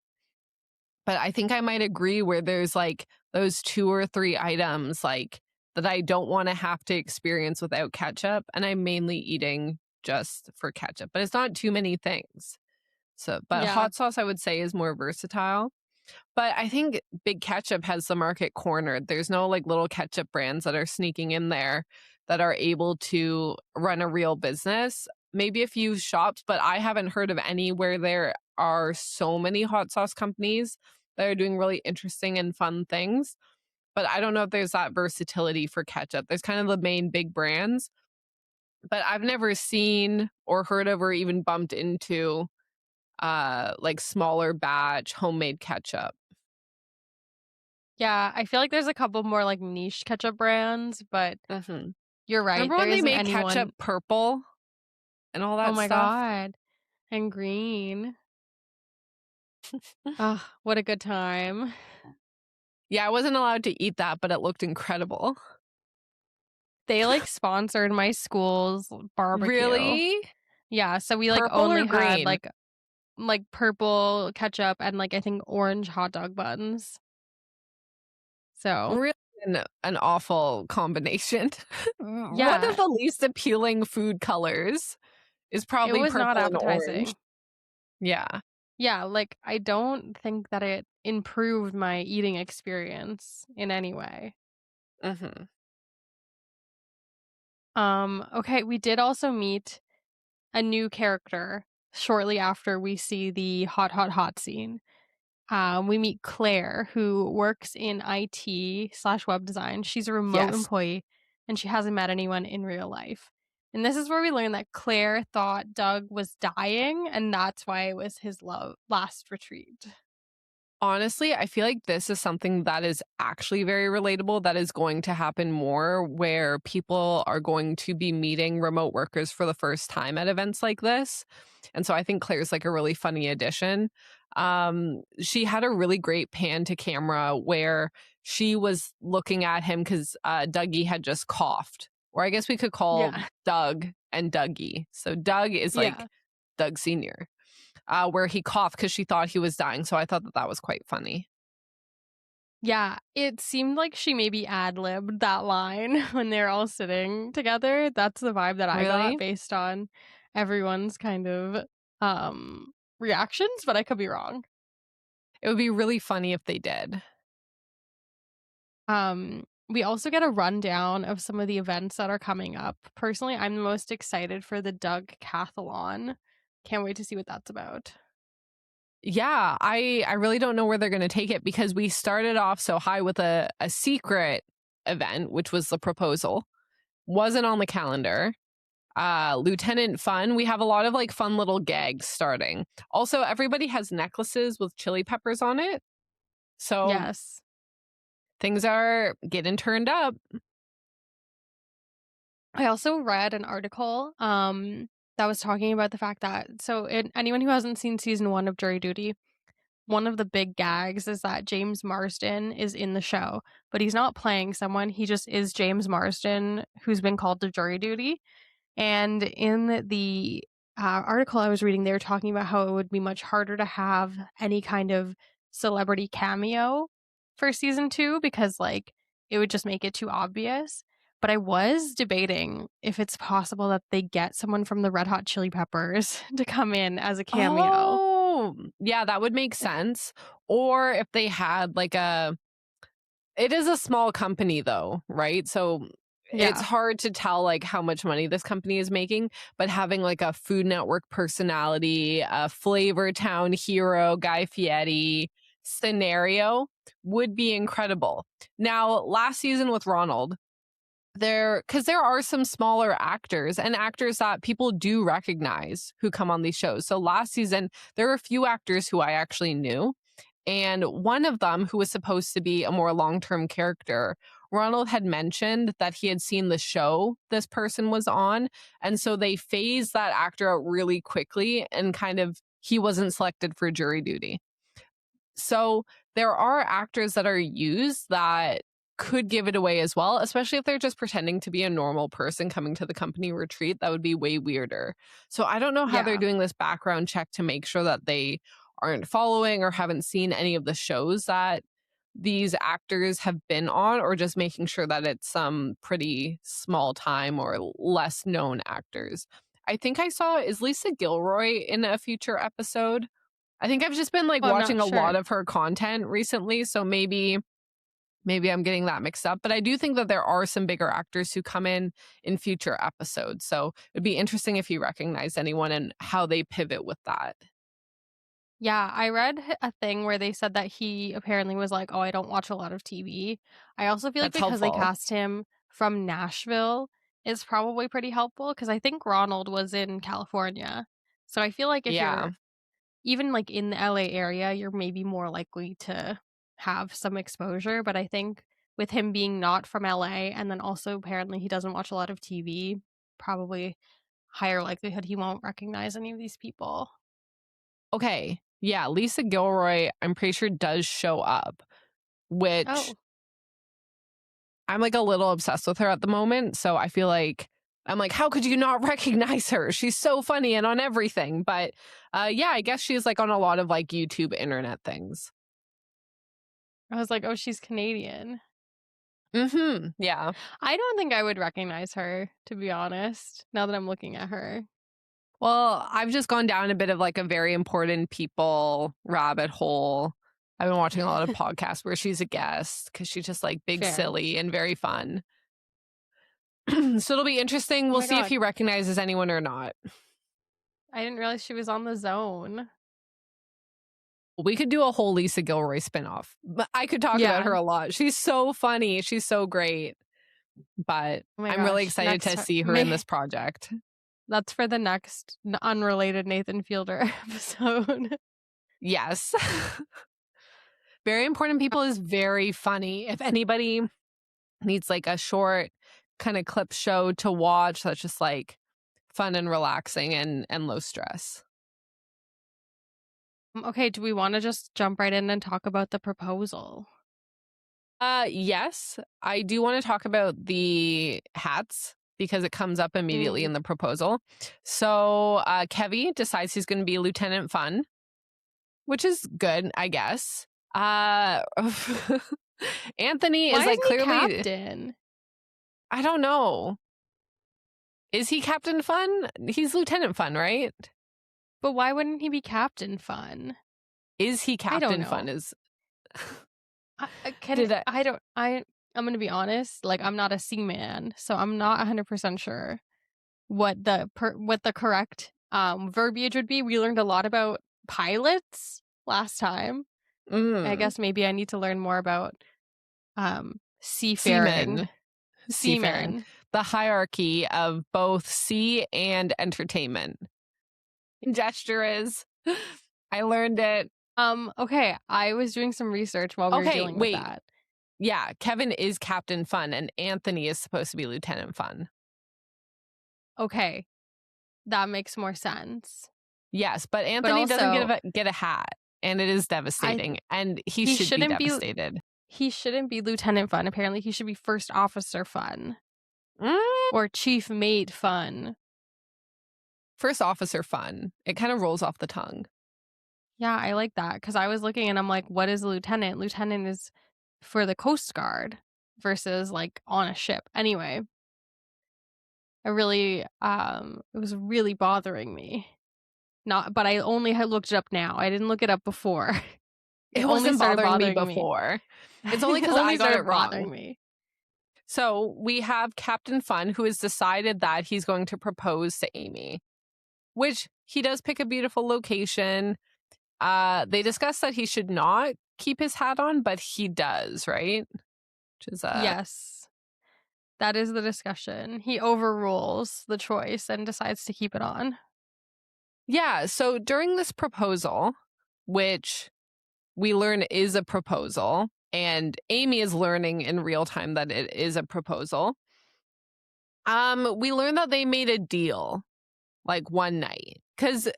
But I think I might agree where there's like those 2 or 3 items like that I don't want to have to experience without ketchup, and I'm mainly eating just for ketchup. But it's not too many things. But hot sauce I would say is more versatile. But I think Big Ketchup has the market cornered. There's no like little ketchup brands that are sneaking in there that are able to run a real business. Maybe a few shops, but I haven't heard of any where there are so many hot sauce companies that are doing really interesting and fun things. But I don't know if there's that versatility for ketchup. There's kind of the main big brands, but I've never seen or heard of or even bumped into like smaller batch homemade ketchup. Yeah, I feel like there's a couple more like niche ketchup brands, but you're right. Remember when they made ketchup purple and all that stuff? Oh my God. And green. Oh, what a good time. Yeah, I wasn't allowed to eat that, but it looked incredible. They like sponsored my school's barbecue. Really? Yeah, so we like Purple only or green? had like purple ketchup and like I think orange hot dog buns. So really an awful combination. Yeah. One of the least appealing food colors is probably it was purple not and appetizing. orange. Yeah. Yeah, like I don't think that it improved my eating experience in any way. Okay, we did also meet a new character shortly after we see the hot scene. We meet Claire, who works in IT/web design. She's a remote employee, and she hasn't met anyone in real life. And this is where we learn that Claire thought Doug was dying, and that's why it was his last retreat. Honestly, I feel like this is something that is actually very relatable, that is going to happen more, where people are going to be meeting remote workers for the first time at events like this. And so I think Claire's like a really funny addition. She had a really great pan to camera where she was looking at him because Dougie had just coughed. Or I guess we could call Doug and Dougie. So Doug is like Doug Sr., where he coughed because she thought he was dying. So I thought that was quite funny. Yeah, it seemed like she maybe ad-libbed that line when they're all sitting together. That's the vibe that I got based on everyone's kind of reactions, but I could be wrong. It would be really funny if they did. We also get a rundown of some of the events that are coming up. Personally, I'm the most excited for the Doug Cathalon. Can't wait to see what that's about. Yeah, I really don't know where they're going to take it, because we started off so high with a secret event, which was the proposal. Wasn't on the calendar. Lieutenant Fun. We have a lot of like fun little gags starting. Also, everybody has necklaces with chili peppers on it. So yes, things are getting turned up. I also read an article that was talking about the fact that, anyone who hasn't seen season 1 of Jury Duty, one of the big gags is that James Marsden is in the show, but he's not playing someone. He just is James Marsden, who's been called to jury duty. And in the article I was reading, they were talking about how it would be much harder to have any kind of celebrity cameo for season 2 because, like, it would just make it too obvious. But I was debating if it's possible that they get someone from the Red Hot Chili Peppers to come in as a cameo. Oh, yeah, that would make sense. Or if they had like it is a small company though, right? So it's hard to tell like how much money this company is making, but having like a Food Network personality, a Flavor Town hero, Guy Fieri scenario would be incredible. Now, last season with Ronald, because there are some smaller actors and actors that people do recognize who come on these shows. So last season, there were a few actors who I actually knew. And one of them, who was supposed to be a more long-term character, Ronald had mentioned that he had seen the show this person was on. And so they phased that actor out really quickly and kind of he wasn't selected for jury duty. So there are actors that are used that could give it away as well, especially if they're just pretending to be a normal person coming to the company retreat. That would be way weirder. So I don't know how they're doing this background check to make sure that they aren't following or haven't seen any of the shows that these actors have been on, or just making sure that it's some pretty small time or less known actors. I think I saw, is Lisa Gilroy in a future episode? I think I've just been like watching a lot of her content recently, so maybe I'm getting that mixed up. But I do think that there are some bigger actors who come in future episodes. So it'd be interesting if you recognize anyone and how they pivot with that. Yeah, I read a thing where they said that he apparently was like, oh, I don't watch a lot of TV. I also feel like because they cast him from Nashville is probably pretty helpful, because I think Ronald was in California. So I feel like if you're even like in the LA area, you're maybe more likely to have some exposure. But I think with him being not from LA, and then also apparently he doesn't watch a lot of TV, probably higher likelihood he won't recognize any of these people. Okay. Yeah, Lisa Gilroy, I'm pretty sure does show up, which I'm like a little obsessed with her at the moment. So I feel like I'm like, how could you not recognize her? She's so funny and on everything. But yeah, I guess she's like on a lot of like YouTube internet things. I was like, oh, she's Canadian. Yeah. I don't think I would recognize her, to be honest, now that I'm looking at her. Well, I've just gone down a bit of like a very important people rabbit hole. I've been watching a lot of podcasts where she's a guest because she's just like big, silly, and very fun. So it'll be interesting. We'll see if he recognizes anyone or not. I didn't realize she was on The Zone. We could do a whole Lisa Gilroy spinoff. But I could talk about her a lot. She's so funny. She's so great. But I'm really excited to see her in this project. That's for the next unrelated Nathan Fielder episode. Yes. Very Important People is very funny. If anybody needs like a short kind of clip show to watch that's just like fun and relaxing and low stress. Okay, do we want to just jump right in and talk about the proposal? Yes, I do want to talk about the hats because it comes up immediately in the proposal. So Kevy decides he's going to be Lieutenant Fun, which is good, I guess. Anthony is like clearly captain. I don't know. Is he Captain Fun? He's Lieutenant Fun, right? But why wouldn't he be Captain Fun? Is he Captain Fun? Is I'm going to be honest, like I'm not a seaman, so I'm not 100% sure what the correct verbiage would be. We learned a lot about pilots last time. I guess maybe I need to learn more about seafaring. Seamen. The hierarchy of both sea and entertainment. Gesture is. I learned it. Okay, I was doing some research while we were dealing with that. Yeah, Kevin is Captain Fun and Anthony is supposed to be Lieutenant Fun. Okay, that makes more sense. Yes, but Anthony doesn't get a hat, and it is devastating, and he should be devastated. He shouldn't be Lieutenant Fun. Apparently, he should be First Officer Fun. Or Chief Mate Fun. First Officer Fun. It kind of rolls off the tongue. Yeah, I like that, because I was looking and I'm like, what is a lieutenant? Lieutenant is for the Coast Guard. versus like on a ship. Anyway, I really it was really bothering me. But I only had looked it up now. I didn't look it up before. It only wasn't started bothering me before. It's only because I got it wrong. Me. So we have Captain Fun, who has decided that he's going to propose to Amy, which he does pick a beautiful location. They discuss that he should not keep his hat on, but he does, right? Which is yes, that is the discussion. He overrules the choice and decides to keep it on. Yeah. So during this proposal, which we learn is a proposal, and Amy is learning in real time that it is a proposal. We learn that they made a deal like one night, because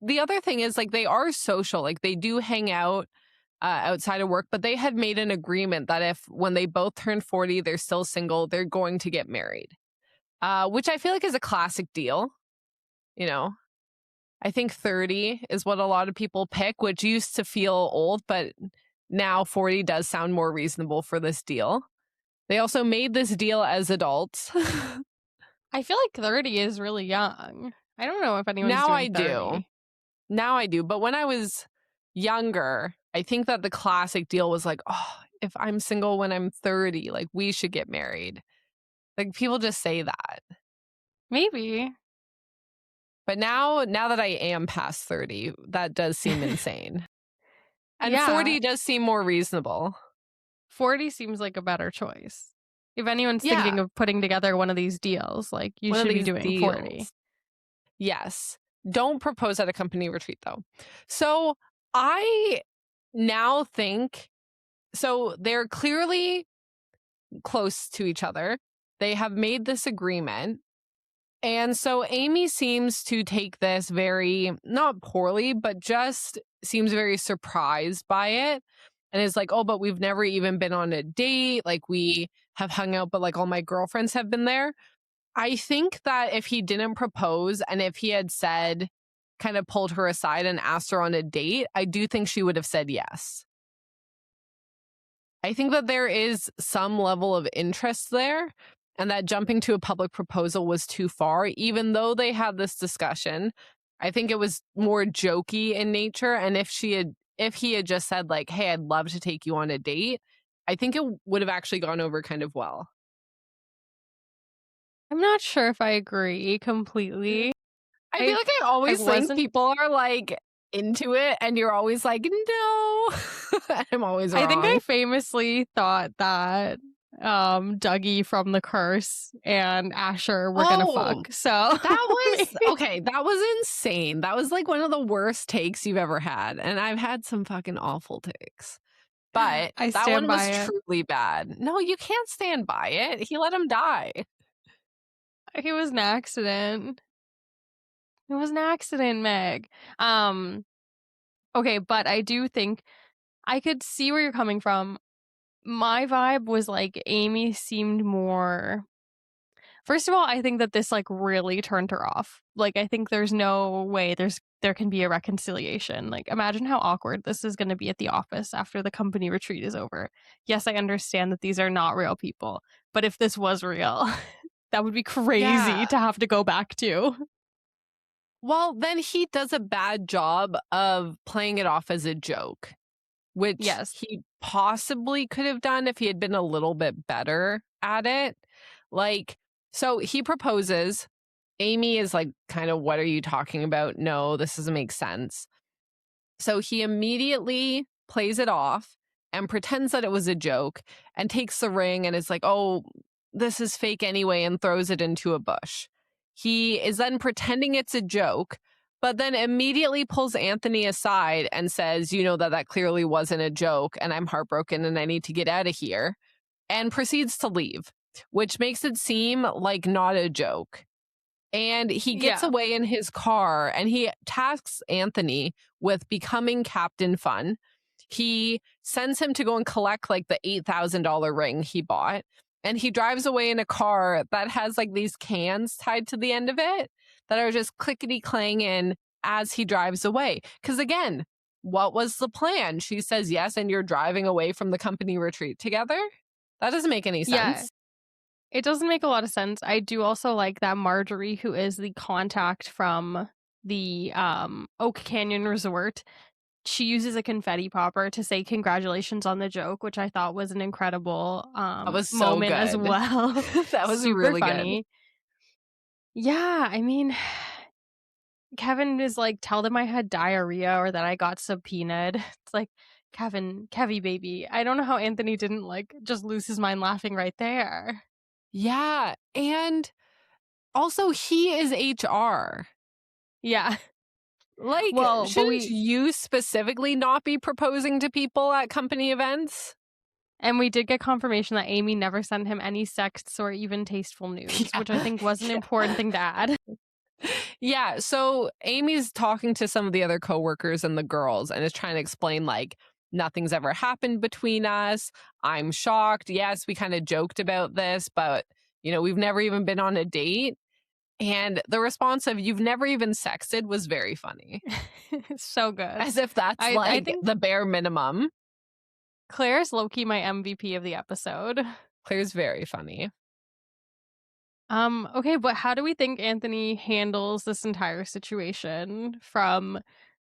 the other thing is like they are social, like they do hang out outside of work, but they had made an agreement that if when they both turn 40, they're still single, they're going to get married, which I feel like is a classic deal. You know, I think 30 is what a lot of people pick, which used to feel old, but now 40 does sound more reasonable for this deal. They also made this deal as adults. I feel like 30 is really young. I don't know if anyone's now doing 30. Now I do. But when I was younger, I think that the classic deal was like, oh, if I'm single when I'm 30, like we should get married. Like people just say that. Maybe. But now that I am past 30, that does seem insane. And 40 does seem more reasonable. 40 seems like a better choice. If anyone's thinking of putting together one of these deals, like you should be doing 40. Yes. Don't propose at a company retreat, though. So I now think, so they're clearly close to each other. They have made this agreement. And so Amy seems to take this very, not poorly, but just seems very surprised by it. And is like, oh, but we've never even been on a date. Like we have hung out, but like all my girlfriends have been there. I think that if he didn't propose and if he had said, kind of pulled her aside and asked her on a date, I do think she would have said yes. I think that there is some level of interest there, and that jumping to a public proposal was too far, even though they had this discussion. I think it was more jokey in nature. And if he had just said like, hey, I'd love to take you on a date, I think it would have actually gone over kind of well. I'm not sure if I agree completely. I feel like I always think people are like into it and you're always like, no. I'm always wrong. I think I famously thought that Dougie from The Curse and Asher were gonna fuck. So that was okay. That was insane. That was like one of the worst takes you've ever had. And I've had some fucking awful takes. But that one was truly bad. No, you can't stand by it. He let him die. It was an accident. It was an accident, Meg. Okay, but I do think I could see where you're coming from. My vibe was like Amy seemed more. First of all, I think that this like really turned her off. Like I think there's no way there can be a reconciliation. Like imagine how awkward this is going to be at the office after the company retreat is over. Yes, I understand that these are not real people, but if this was real, that would be crazy to have to go back to. Well, then he does a bad job of playing it off as a joke, which he possibly could have done if he had been a little bit better at it. Like, so he proposes. Amy is like, kind of, what are you talking about? No, this doesn't make sense. So he immediately plays it off and pretends that it was a joke and takes the ring and is like, oh, this is fake anyway, and throws it into a bush. He is then pretending it's a joke, but then immediately pulls Anthony aside and says, you know, that clearly wasn't a joke and I'm heartbroken and I need to get out of here, and proceeds to leave, which makes it seem like not a joke. And he gets away in his car and he tasks Anthony with becoming Captain Fun. He sends him to go and collect like the $8,000 ring he bought. And he drives away in a car that has like these cans tied to the end of it that are just clickety clanging as he drives away. Because again, what was the plan? She says yes, and you're driving away from the company retreat together? That doesn't make any sense. Yeah, it doesn't make a lot of sense. I do also like that Marjorie, who is the contact from the Oak Canyon Resort, she uses a confetti popper to say congratulations on the joke, which I thought was an incredible That was so moment as good. well. That was Super really funny. Yeah, I mean, Kevin is like, tell them I had diarrhea or that I got subpoenaed. It's like, Kevy baby. I don't know how Anthony didn't like just lose his mind laughing right there. Yeah, and also he is HR. Yeah. Like, Well, shouldn't you specifically not be proposing to people at company events? And we did get confirmation that Amy never sent him any sexts or even tasteful nudes, which I think was an important thing to add. Yeah, so Amy's talking to some of the other coworkers and the girls and is trying to explain, like, nothing's ever happened between us. I'm shocked. Yes, we kind of joked about this, but, we've never even been on a date. And the response of, you've never even sexted was very funny. It's so good. As if that's I think the bare minimum. Claire's low-key my MVP of the episode. Claire's very funny. Okay, but how do we think Anthony handles this entire situation, from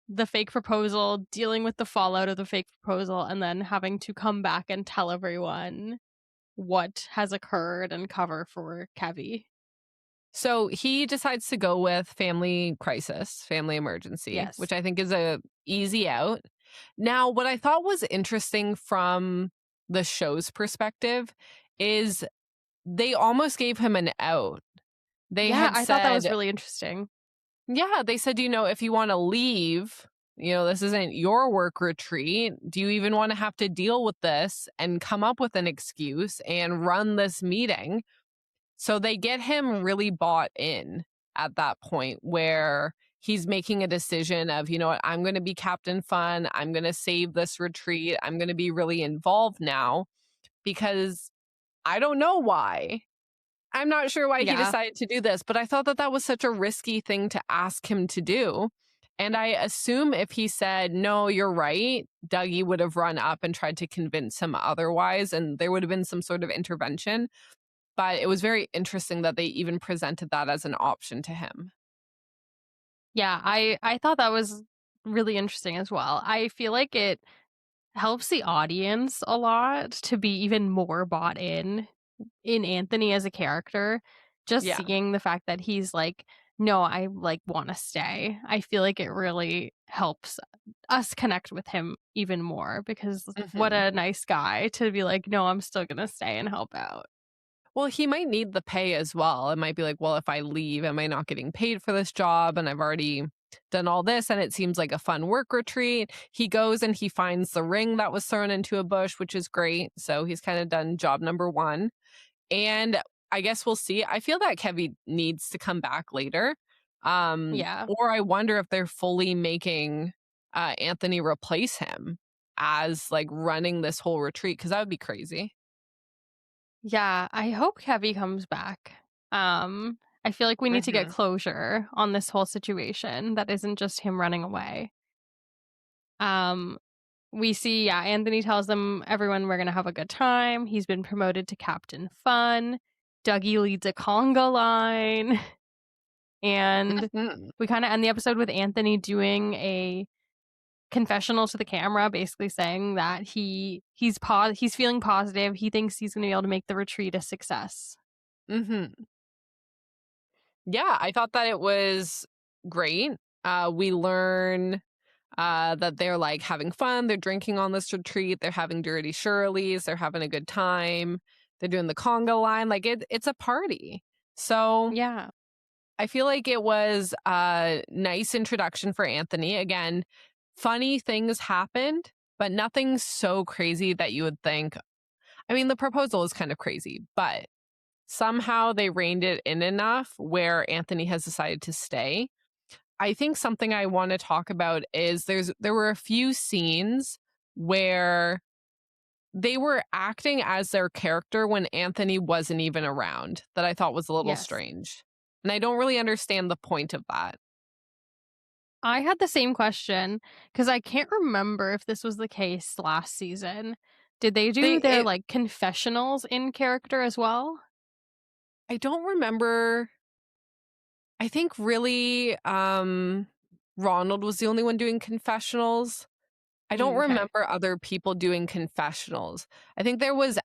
the fake proposal, dealing with the fallout of the fake proposal, and then having to come back and tell everyone what has occurred and cover for Kevy? So he decides to go with family crisis, family emergency, Yes. which I think is a easy out. Now, what I thought was interesting from the show's perspective is they almost gave him an out. I thought that was really interesting. Yeah, they said, if you want to leave, this isn't your work retreat. Do you even want to have to deal with this and come up with an excuse and run this meeting? So they get him really bought in at that point where he's making a decision of, what, I'm going to be Captain Fun. I'm going to save this retreat. I'm going to be really involved now because I don't know why. I'm not sure why he decided to do this, but I thought that was such a risky thing to ask him to do. And I assume if he said, no, you're right, Dougie would have run up and tried to convince him otherwise, and there would have been some sort of intervention. But it was very interesting that they even presented that as an option to him. Yeah, I thought that was really interesting as well. I feel like it helps the audience a lot to be even more bought in Anthony as a character. Just seeing the fact that he's like, no, I want to stay. I feel like it really helps us connect with him even more, because what a nice guy to be like, no, I'm still going to stay and help out. Well, he might need the pay as well. It might be like, well, if I leave, am I not getting paid for this job? And I've already done all this, and it seems like a fun work retreat. He goes and he finds the ring that was thrown into a bush, which is great. So he's kind of done job number one. And I guess we'll see. I feel that Kevy needs to come back later. Or I wonder if they're fully making Anthony replace him as like running this whole retreat, because that would be crazy. Yeah, I hope Kevy comes back. I feel like we need to get closure on this whole situation that isn't just him running away. We see, Anthony tells them, everyone, we're going to have a good time. He's been promoted to Captain Fun. Dougie leads a conga line. And we kind of end the episode with Anthony doing a confessional to the camera, basically saying that he's feeling positive. He thinks he's going to be able to make the retreat a success. Yeah, I thought that it was great. We learn that they're like having fun. They're drinking on this retreat. They're having dirty Shirleys. They're having a good time. They're doing the conga line. Like it's a party. So yeah, I feel like it was a nice introduction for Anthony. Again, funny things happened, but nothing so crazy that you would think. I mean, the proposal is kind of crazy, but somehow they reined it in enough where Anthony has decided to stay. I think something I want to talk about is there were a few scenes where they were acting as their character when Anthony wasn't even around, that I thought was a little strange. And I don't really understand the point of that. I had the same question, because I can't remember if this was the case last season. Did they do their like confessionals in character as well? I don't remember. I think really Ronald was the only one doing confessionals. I don't remember other people doing confessionals. I think there was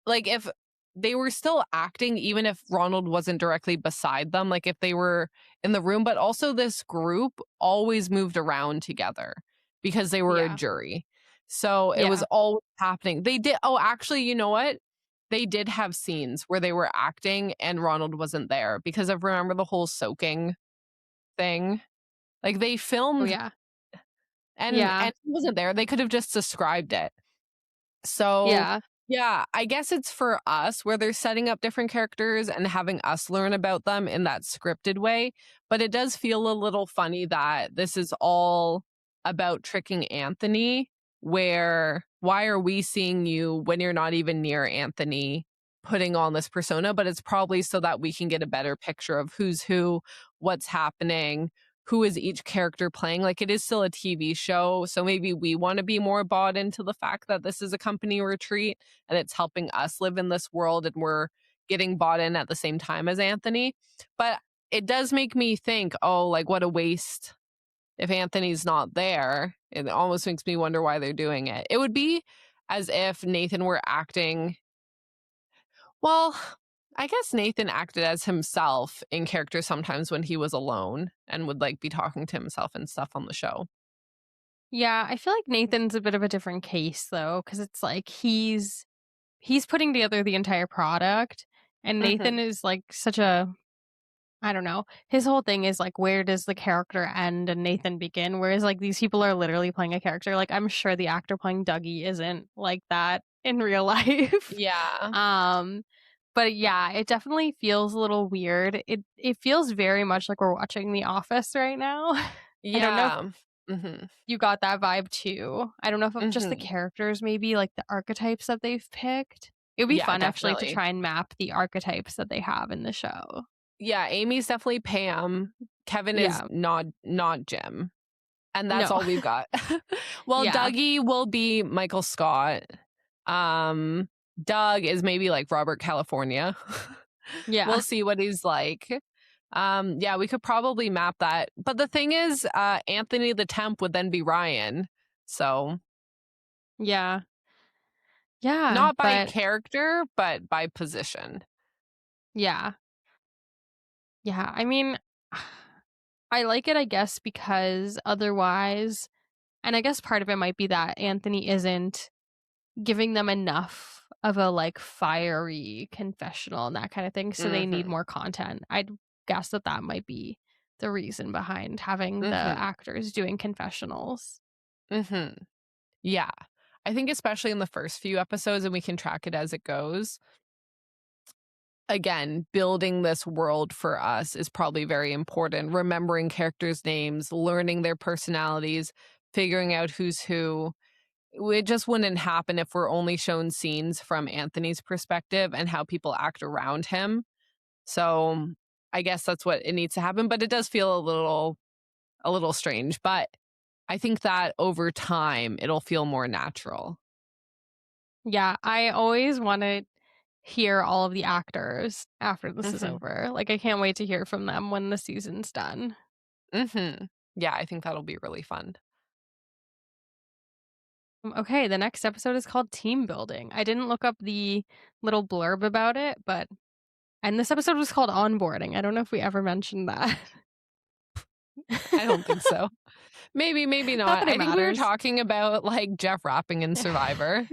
like if they were still acting, even if Ronald wasn't directly beside them, like if they were in the room, but also this group always moved around together because they were a jury. So it was always happening. They did. Oh, actually, you know what? They did have scenes where they were acting and Ronald wasn't there because I remember the whole soaking thing. Like they filmed and he wasn't there. They could have just described it. So yeah, I guess it's for us where they're setting up different characters and having us learn about them in that scripted way. But it does feel a little funny that this is all about tricking Anthony, where why are we seeing you when you're not even near Anthony putting on this persona? But it's probably so that we can get a better picture of who's who, what's happening, who is each character playing. Like it is still a TV show, so maybe we want to be more bought into the fact that this is a company retreat and it's helping us live in this world and we're getting bought in at the same time as Anthony. But it does make me think, oh, like what a waste if Anthony's not there. It almost makes me wonder why they're doing it. It would be as if Nathan were acting, well, I guess Nathan acted as himself in character sometimes when he was alone and would like be talking to himself and stuff on the show. Yeah, I feel like Nathan's a bit of a different case though, because it's like he's putting together the entire product, and Nathan is like such a, I don't know. His whole thing is like, where does the character end and Nathan begin? Whereas like these people are literally playing a character. Like I'm sure the actor playing Dougie isn't like that in real life. Yeah. But yeah, it definitely feels a little weird. It feels very much like we're watching The Office right now. Yeah. I don't know if you got that vibe too. I don't know if just the characters, maybe like the archetypes that they've picked. It would be fun actually to try and map the archetypes that they have in the show. Yeah, Amy's definitely Pam. Kevin is not Jim. And that's all we've got. Well, Dougie will be Michael Scott. Doug is maybe like Robert California. We'll see what he's like. Yeah, we could probably map that. But the thing is, Anthony the Temp would then be Ryan. So yeah. Not by character, but by position. Yeah. Yeah, I mean, I like it, I guess, because otherwise, and I guess part of it might be that Anthony isn't giving them enough of a like fiery confessional and that kind of thing, so they need more content. I'd guess that might be the reason behind having the actors doing confessionals. Yeah, I think especially in the first few episodes, and we can track it as it goes. Again, building this world for us is probably very important. Remembering characters' names, learning their personalities, figuring out who's who. It just wouldn't happen if we're only shown scenes from Anthony's perspective and how people act around him. So I guess that's what it needs to happen. But it does feel a little strange. But I think that over time, it'll feel more natural. Yeah, I always want to hear all of the actors after this is over. Like, I can't wait to hear from them when the season's done. Yeah, I think that'll be really fun. Okay, the next episode is called Team Building. I didn't look up the little blurb about it, and this episode was called Onboarding. I don't know if we ever mentioned that. I don't think so. Maybe not. I think we were talking about like Jeff rapping in Survivor.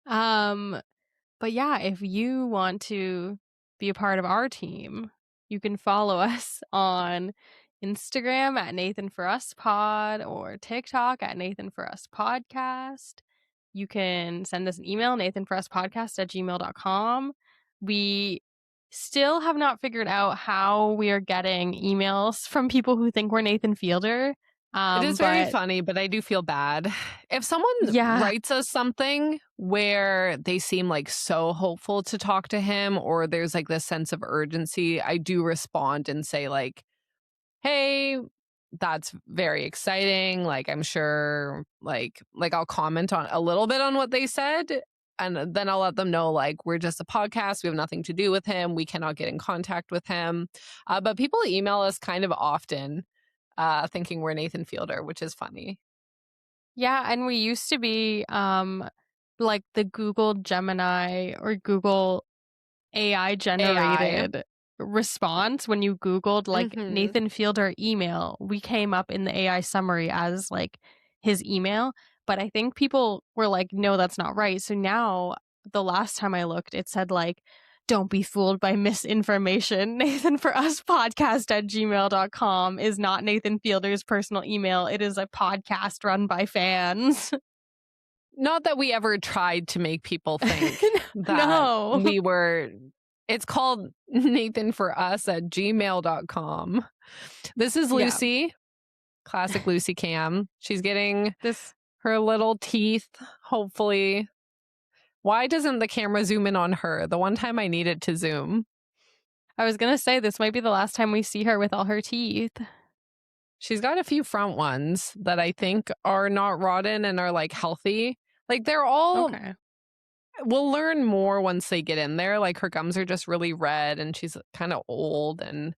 But yeah, if you want to be a part of our team, you can follow us on Instagram at NathanForUsPod or TikTok at NathanForUsPodcast. You can send us an email, NathanForUsPodcast@gmail.com. We still have not figured out how we are getting emails from people who think we're Nathan Fielder. It is very funny, but I do feel bad. If someone writes us something where they seem like so hopeful to talk to him, or there's like this sense of urgency, I do respond and say like, hey, that's very exciting. Like, I'm sure like I'll comment on a little bit on what they said, and then I'll let them know, like, we're just a podcast. We have nothing to do with him. We cannot get in contact with him. But people email us kind of often thinking we're Nathan Fielder, which is funny. Yeah, and we used to be like the Google Gemini or Google AI generated response. When you Googled like Nathan Fielder email, we came up in the AI summary as like his email. But I think people were like, no, that's not right. So now the last time I looked, it said like, don't be fooled by misinformation. NathanForUsPodcast@gmail.com is not Nathan Fielder's personal email. It is a podcast run by fans. Not that we ever tried to make people think that we were. It's called NathanForUs@gmail.com. This is Lucy. Classic Lucy Cam. She's getting her little teeth, hopefully. Why doesn't the camera zoom in on her? The one time I need it to zoom. I was going to say, this might be the last time we see her with all her teeth. She's got a few front ones that I think are not rotten and are like healthy. Like, they're all... Okay. We'll learn more once they get in there. Like, her gums are just really red and she's kind of old, and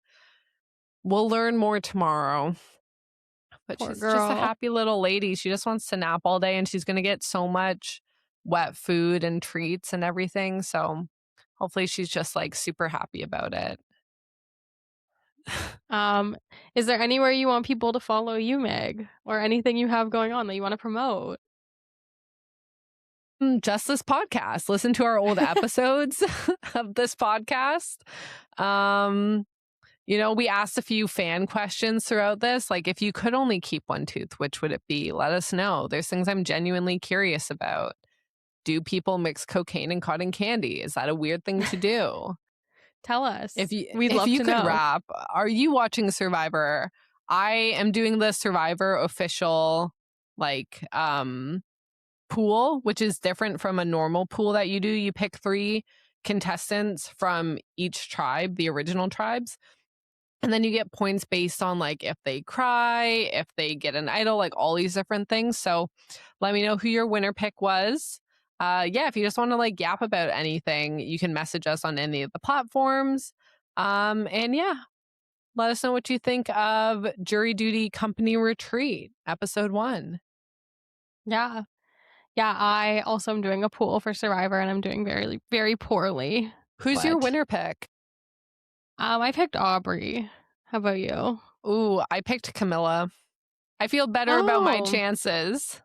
we'll learn more tomorrow. But she's just a happy little lady. She just wants to nap all day, and she's going to get so much wet food and treats and everything. So hopefully she's just like super happy about it. Is there anywhere you want people to follow you, Meg, or anything you have going on that you want to promote? Just this podcast. Listen to our old episodes of this podcast. You know, we asked a few fan questions throughout this. Like, if you could only keep one tooth, which would it be? Let us know. There's things I'm genuinely curious about. Do people mix cocaine and cotton candy? Is that a weird thing to do? Tell us. We'd love to know. Rap, are you watching Survivor? I am doing the Survivor official like pool, which is different from a normal pool that you do. You pick 3 contestants from each tribe, the original tribes. And then you get points based on like if they cry, if they get an idol, like all these different things. So let me know who your winner pick was. If you just want to like yap about anything, you can message us on any of the platforms. Let us know what you think of Jury Duty Company Retreat, episode 1. Yeah, I also am doing a pool for Survivor, and I'm doing very, very poorly. Who's your winner pick? I picked Aubrey. How about you? Ooh, I picked Camilla. I feel better about my chances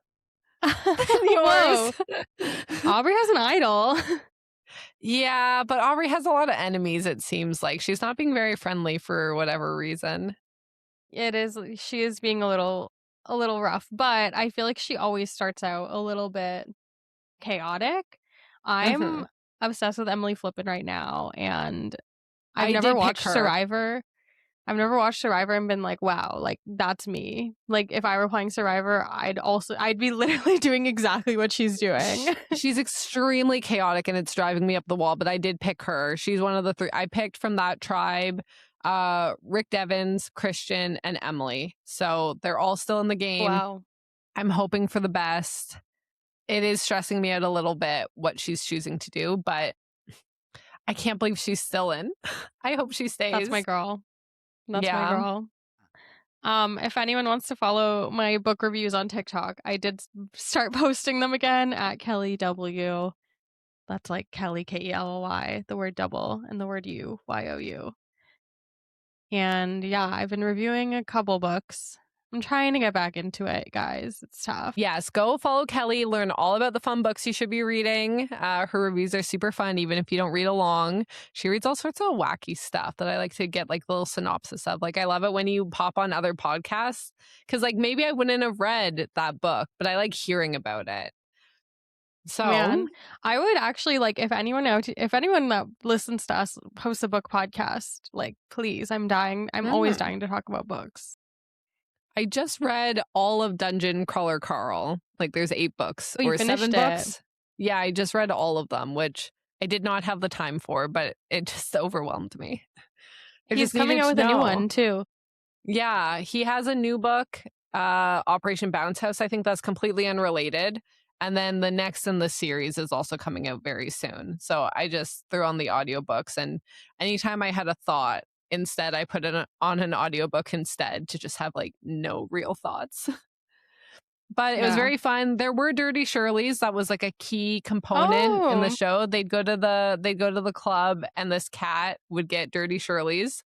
than yours. Aubrey has an idol. Yeah, but Aubrey has a lot of enemies, it seems like. She's not being very friendly for whatever reason. It is. She is being a little rough, but I feel like she always starts out a little bit chaotic. I'm obsessed with Emily Flippin right now, and I've never watched Survivor. I've never watched Survivor and been like, wow, like that's me. Like if I were playing Survivor, I'd be literally doing exactly what she's doing. She's extremely chaotic and it's driving me up the wall, but I did pick her. She's one of the 3 I picked from that tribe. Rick Devens, Christian, and Emily. So they're all still in the game. Wow. I'm hoping for the best. It is stressing me out a little bit what she's choosing to do, but I can't believe she's still in. I hope she stays. That's my girl. My girl. If anyone wants to follow my book reviews on TikTok, I did start posting them again at Kelly W. That's like Kelly, Kelly, the word double, and the word you, YOU. And I've been reviewing a couple books. I'm trying to get back into it, guys. It's tough. Yes, go follow Kelly. Learn all about the fun books you should be reading. Her reviews are super fun, even if you don't read along. She reads all sorts of wacky stuff that I like to get like little synopsis of. Like, I love it when you pop on other podcasts because like maybe I wouldn't have read that book, but I like hearing about it. So man, I would actually like if anyone that listens to us posts a book podcast, like please, I'm always dying to talk about books. I just read all of Dungeon Crawler Carl. Like there's 8 books or 7 books. Yeah, I just read all of them, which I did not have the time for, but it just overwhelmed me. He's coming out with a new one too. Yeah, he has a new book, Operation Bounce House. I think that's completely unrelated. And then the next in the series is also coming out very soon. So I just threw on the audiobooks, and anytime I had a thought, instead I put it on an audiobook instead to just have like no real thoughts. But it was very fun. There were Dirty Shirleys. That was like a key component in the show. They'd go to the club, and this cat would get Dirty Shirleys,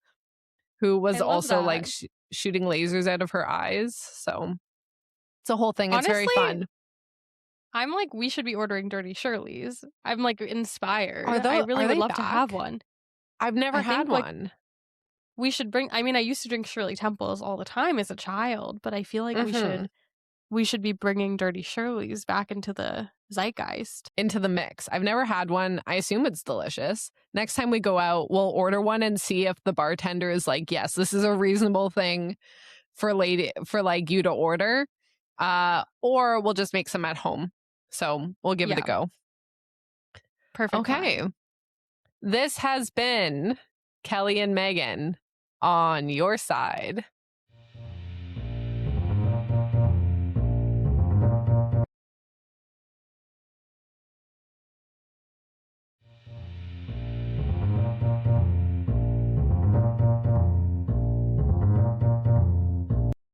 who was also like shooting lasers out of her eyes. So it's a whole thing. Honestly, it's very fun. I'm like, we should be ordering Dirty Shirleys. I'm like inspired. I really would love to have one. I've never had one. Like, we should bring. I mean, I used to drink Shirley Temples all the time as a child, but I feel like we should be bringing Dirty Shirleys back into the zeitgeist, into the mix. I've never had one. I assume it's delicious. Next time we go out, we'll order one and see if the bartender is like, yes, this is a reasonable thing for like you to order, or we'll just make some at home. So we'll give it a go. Perfect. Okay. Plan. This has been Kelly and Megan on your side.